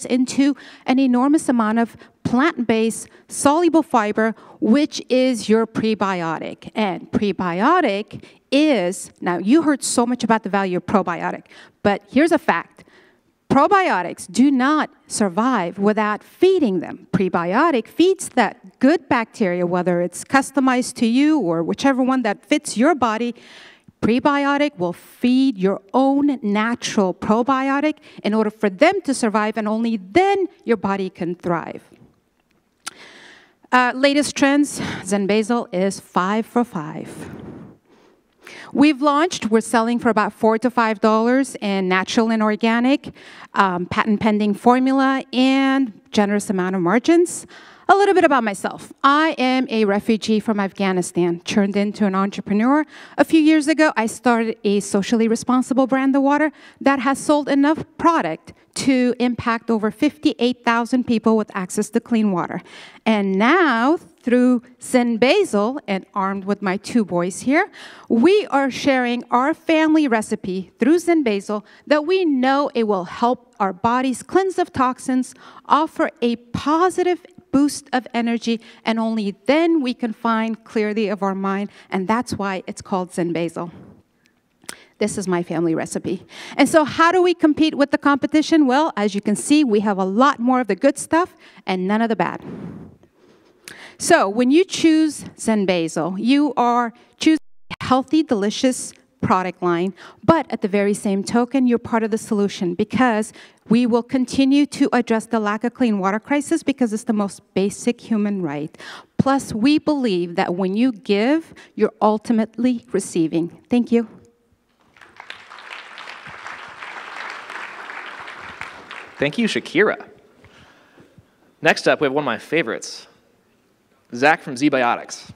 into an enormous amount of plant-based soluble fiber, which is your prebiotic. And prebiotic is, now you heard so much about the value of probiotic, but here's a fact. Probiotics do not survive without feeding them. Prebiotic feeds that good bacteria, whether it's customized to you or whichever one that fits your body. Prebiotic will feed your own natural probiotic in order for them to survive, and only then your body can thrive. Latest trends, Zen Basil is 5 for 5. We've launched, we're selling for about $4 to $5 in natural and organic, patent pending formula, and generous amount of margins. A little bit about myself. I am a refugee from Afghanistan, turned into an entrepreneur. A few years ago, I started a socially responsible brand of water that has sold enough product to impact over 58,000 people with access to clean water. And now, through Zen Basil, and armed with my 2 boys here, we are sharing our family recipe through Zen Basil that we know it will help our bodies cleanse of toxins, offer a positive boost of energy, and only then we can find clarity of our mind, and that's why it's called Zen Basil. This is my family recipe. And so how do we compete with the competition? Well, as you can see, we have a lot more of the good stuff and none of the bad. So when you choose Zen Basil, you are choosing a healthy, delicious product line, but at the very same token, you're part of the solution because we will continue to address the lack of clean water crisis because it's the most basic human right. Plus, we believe that when you give, you're ultimately receiving. Thank you. Thank you, Shakira. Next up, we have one of my favorites, Zach from Z-Biotics.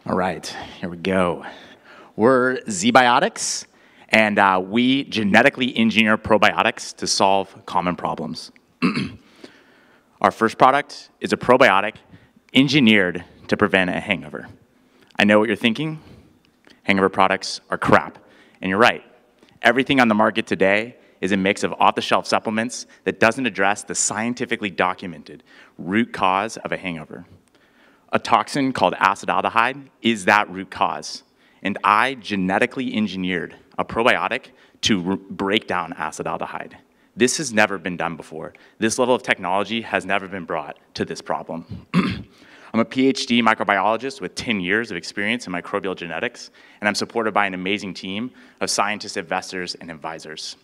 All right, here we go. We're Z-Biotics, and we genetically engineer probiotics to solve common problems. Our first product is a probiotic engineered to prevent a hangover. I know what you're thinking. Hangover products are crap, and you're right. Everything on the market today is a mix of off-the-shelf supplements that doesn't address the scientifically documented root cause of a hangover. A toxin called acetaldehyde is that root cause, and I genetically engineered a probiotic to break down acetaldehyde. This has never been done before. This level of technology has never been brought to this problem. I'm a PhD microbiologist with 10 years of experience in microbial genetics, and I'm supported by an amazing team of scientists, investors, and advisors.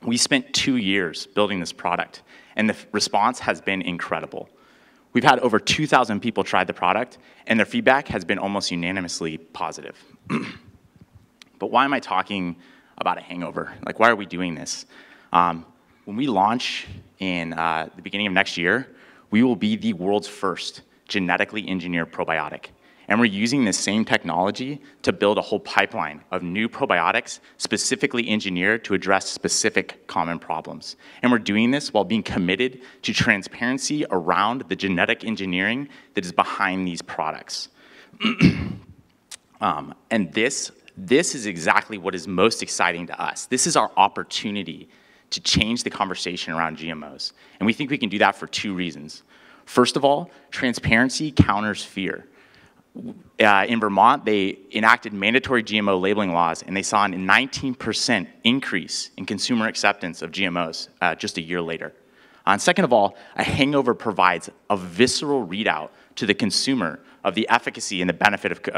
We spent 2 years building this product, and the response has been incredible. We've had over 2,000 people try the product, and their feedback has been almost unanimously positive. But why am I talking about a hangover? Like, why are we doing this? When we launch in the beginning of next year, we will be the world's first genetically engineered probiotic. And we're using this same technology to build a whole pipeline of new probiotics specifically engineered to address specific common problems. And we're doing this while being committed to transparency around the genetic engineering that is behind these products. And this is exactly what is most exciting to us. This is our opportunity to change the conversation around GMOs. And we think we can do that for 2 reasons. First of all, transparency counters fear. In Vermont, they enacted mandatory GMO labeling laws, and they saw a 19% increase in consumer acceptance of GMOs just a year later. And second of all, a hangover provides a visceral readout to the consumer of the efficacy and the benefit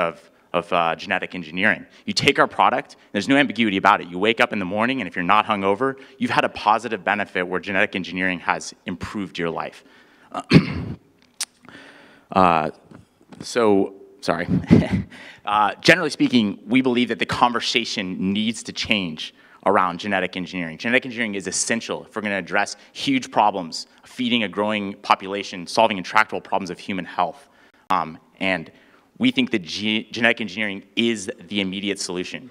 of genetic engineering. You take our product, there's no ambiguity about it. You wake up in the morning, and if you're not hungover, you've had a positive benefit where genetic engineering has improved your life. sorry. Generally speaking, we believe that the conversation needs to change around genetic engineering. Genetic engineering is essential if we're going to address huge problems, feeding a growing population, solving intractable problems of human health. And we think that genetic engineering is the immediate solution.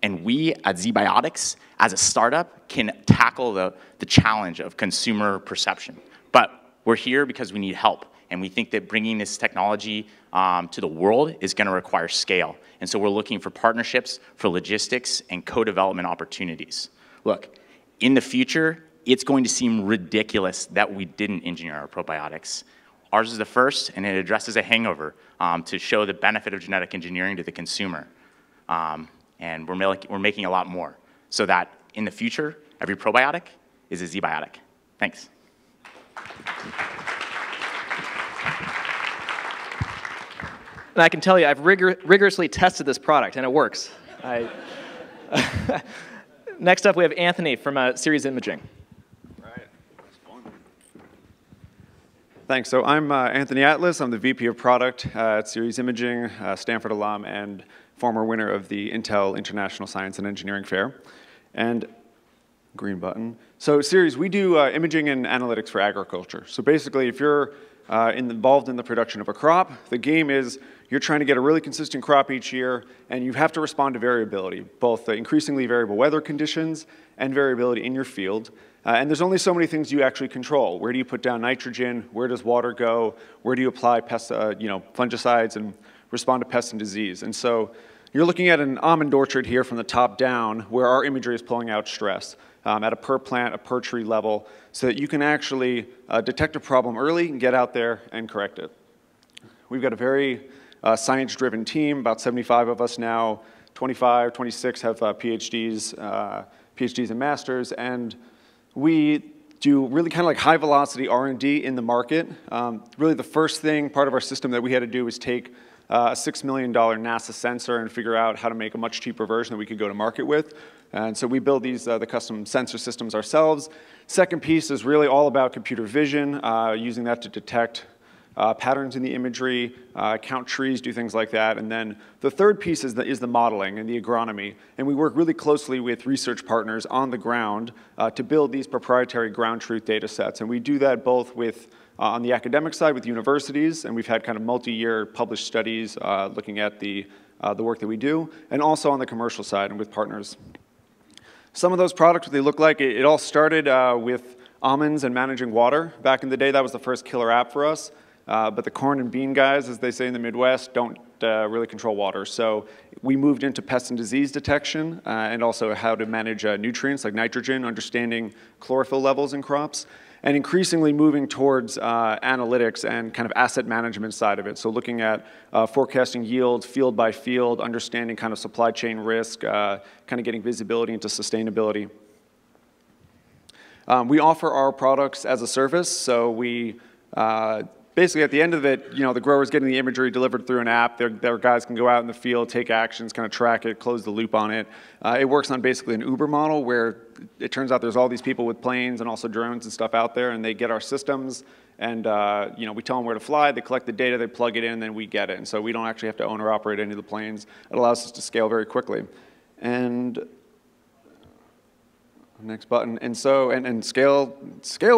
And we at ZBiotics, as a startup, can tackle the challenge of consumer perception. But we're here because we need help. And we think that bringing this technology to the world is going to require scale. And so we're looking for partnerships for logistics and co-development opportunities. Look, in the future, it's going to seem ridiculous that we didn't engineer our probiotics. Ours is the first, and it addresses a hangover to show the benefit of genetic engineering to the consumer. And we're making a lot more so that in the future, every probiotic is a ZBiotic. Thanks. And I can tell you, I've rigorously tested this product, and it works. Next up, we have Anthony from Series Imaging. Thanks. So I'm Anthony Atlas. I'm the VP of Product at Series Imaging, Stanford alum, and former winner of the Intel International Science and Engineering Fair. And green button. So Series, we do imaging and analytics for agriculture. So basically, if you're involved in the production of a crop, the game is you're trying to get a really consistent crop each year, and you have to respond to variability, both increasingly variable weather conditions and variability in your field. And there's only so many things you actually control. Where do you put down nitrogen? Where does water go? Where do you apply fungicides and respond to pests and disease? And so you're looking at an almond orchard here from the top down where our imagery is pulling out stress at a per plant, a per tree level, so that you can actually detect a problem early and get out there and correct it. We've got a very science-driven team, about 75 of us now, 25, 26 have PhDs and masters, and we do really kind of like high-velocity R&D in the market. Really the first thing, part of our system that we had to do was take a $6 million NASA sensor and figure out how to make a much cheaper version that we could go to market with. And so we build these, the custom sensor systems ourselves. Second piece is really all about computer vision, using that to detect patterns in the imagery, count trees, do things like that. And then the third piece is the modeling and the agronomy. And we work really closely with research partners on the ground to build these proprietary ground truth data sets. And we do that both with, on the academic side with universities, and we've had kind of multi-year published studies looking at the work that we do, and also on the commercial side and with partners. Some of those products, what they look like, it all started with almonds and managing water. Back in the day, that was the first killer app for us. But the corn and bean guys, as they say in the Midwest, don't really control water. So we moved into pest and disease detection and also how to manage nutrients like nitrogen, understanding chlorophyll levels in crops, and increasingly moving towards analytics and kind of asset management side of it. So looking at forecasting yield, field by field, understanding kind of supply chain risk, kind of getting visibility into sustainability. We offer our products as a service, so we basically, at the end of it, the grower's getting the imagery delivered through an app. Their guys can go out in the field, take actions, kind of track it, close the loop on it. It works on basically an Uber model where it turns out there's all these people with planes and also drones and stuff out there, and they get our systems, and we tell them where to fly. They collect the data, they plug it in, and then we get it. And so we don't actually have to own or operate any of the planes. It allows us to scale very quickly. And next button. And so, and scale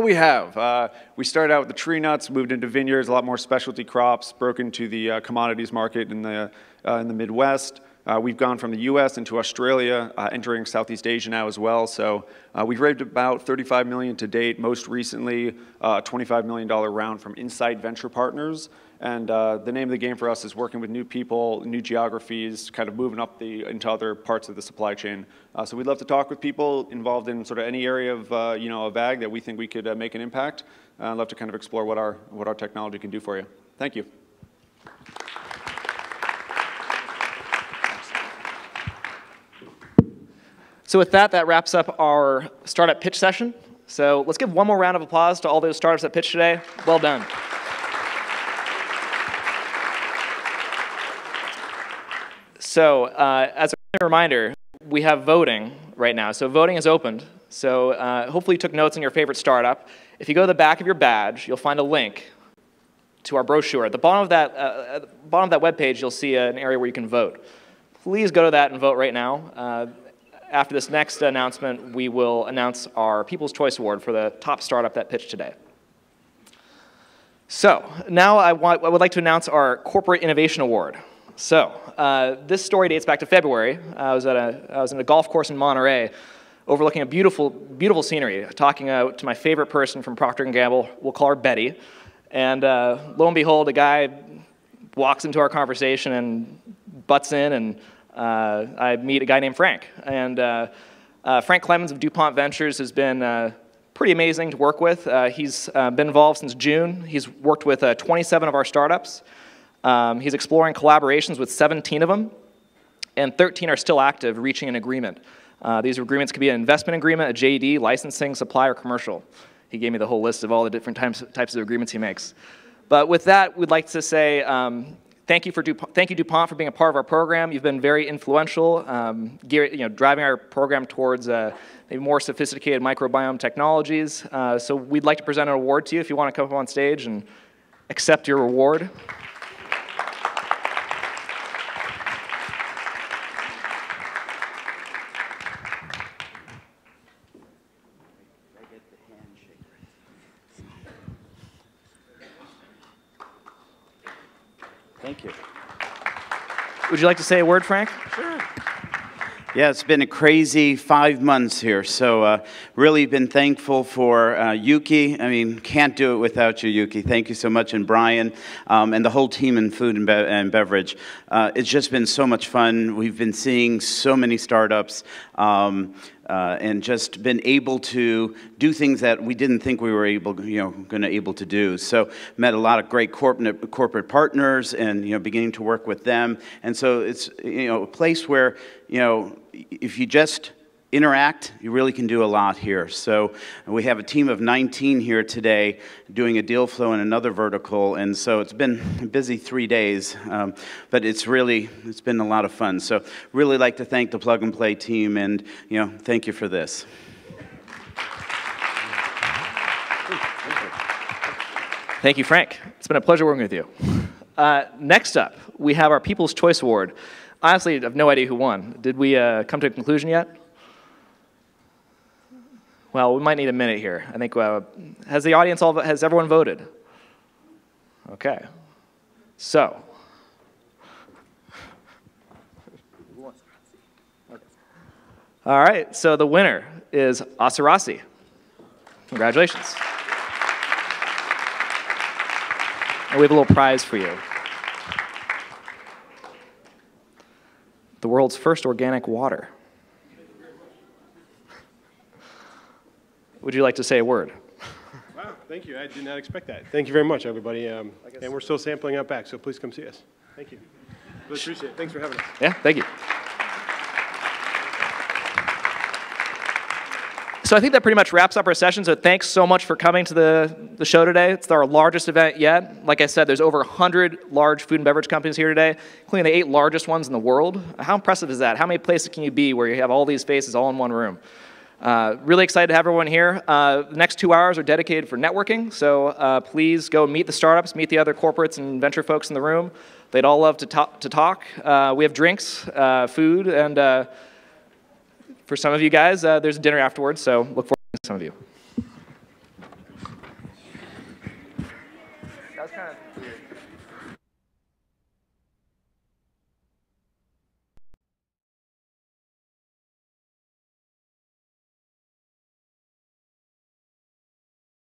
we have. We started out with the tree nuts, moved into vineyards, a lot more specialty crops, broke into the commodities market in the Midwest. We've gone from the US into Australia, entering Southeast Asia now as well. So we've raised about $35 million to date, most recently a $25 million round from Insight Venture Partners. And the name of the game for us is working with new people, new geographies, kind of moving up into other parts of the supply chain. So we'd love to talk with people involved in sort of any area of of ag that we think we could make an impact. I'd love to kind of explore what our technology can do for you. Thank you. So with that, that wraps up our startup pitch session. So let's give one more round of applause to all those startups that pitched today. Well done. So as a reminder, we have voting right now. So voting is opened. So hopefully you took notes on your favorite startup. If you go to the back of your badge, you'll find a link to our brochure. At the bottom of that webpage, you'll see an area where you can vote. Please go to that and vote right now. After this next announcement, we will announce our People's Choice Award for the top startup that pitched today. So now I would like to announce our Corporate Innovation Award. So this story dates back to February. I was in a golf course in Monterey, overlooking a beautiful, beautiful scenery, talking to my favorite person from Procter & Gamble. We'll call her Betty. And lo and behold, a guy walks into our conversation and butts in, and I meet a guy named Frank. And Frank Clemens of DuPont Ventures has been pretty amazing to work with. He's been involved since June. He's worked with 27 of our startups. He's exploring collaborations with 17 of them, and 13 are still active, reaching an agreement. These agreements could be an investment agreement, a JD, licensing, supply, or commercial. He gave me the whole list of all the different types of agreements he makes. But with that, we'd like to say thank you, DuPont, for being a part of our program. You've been very influential, driving our program towards maybe more sophisticated microbiome technologies. So we'd like to present an award to you if you want to come up on stage and accept your reward. Thank you. Would you like to say a word, Frank? Sure. Yeah, it's been a crazy 5 months here, so really been thankful for Yuki. I mean, can't do it without you, Yuki. Thank you so much, and Brian, and the whole team in food and beverage. It's just been so much fun. We've been seeing so many startups, and just been able to do things that we didn't think we were able to do. So met a lot of great corporate partners, and beginning to work with them. And so it's a place where if you just interact, you really can do a lot here. So we have a team of 19 here today doing a deal flow in another vertical, and so it's been a busy 3 days, but it's been a lot of fun. So really like to thank the Plug and Play team, and thank you for this. Thank you, Frank. It's been a pleasure working with you. Next up, we have our People's Choice Award. Honestly, I have no idea who won. Did we come to a conclusion yet? Well, we might need a minute here. I think, has the audience has everyone voted? Okay. So. All right, so the winner is Asarasi. Congratulations. And we have a little prize for you. The world's first organic water. Would you like to say a word? Wow, thank you. I did not expect that. Thank you very much, everybody. And we're still sampling out back, so please come see us. Thank you. Really appreciate it. Thanks for having us. Yeah, thank you. So I think that pretty much wraps up our session. So thanks so much for coming to the show today. It's our largest event yet. Like I said, there's over 100 large food and beverage companies here today, including the 8 largest ones in the world. How impressive is that? How many places can you be where you have all these faces all in one room? Really excited to have everyone here. The next 2 hours are dedicated for networking, so please go meet the startups, meet the other corporates and venture folks in the room. They'd all love to talk. We have drinks, food, and for some of you guys, there's a dinner afterwards, so look forward to some of you.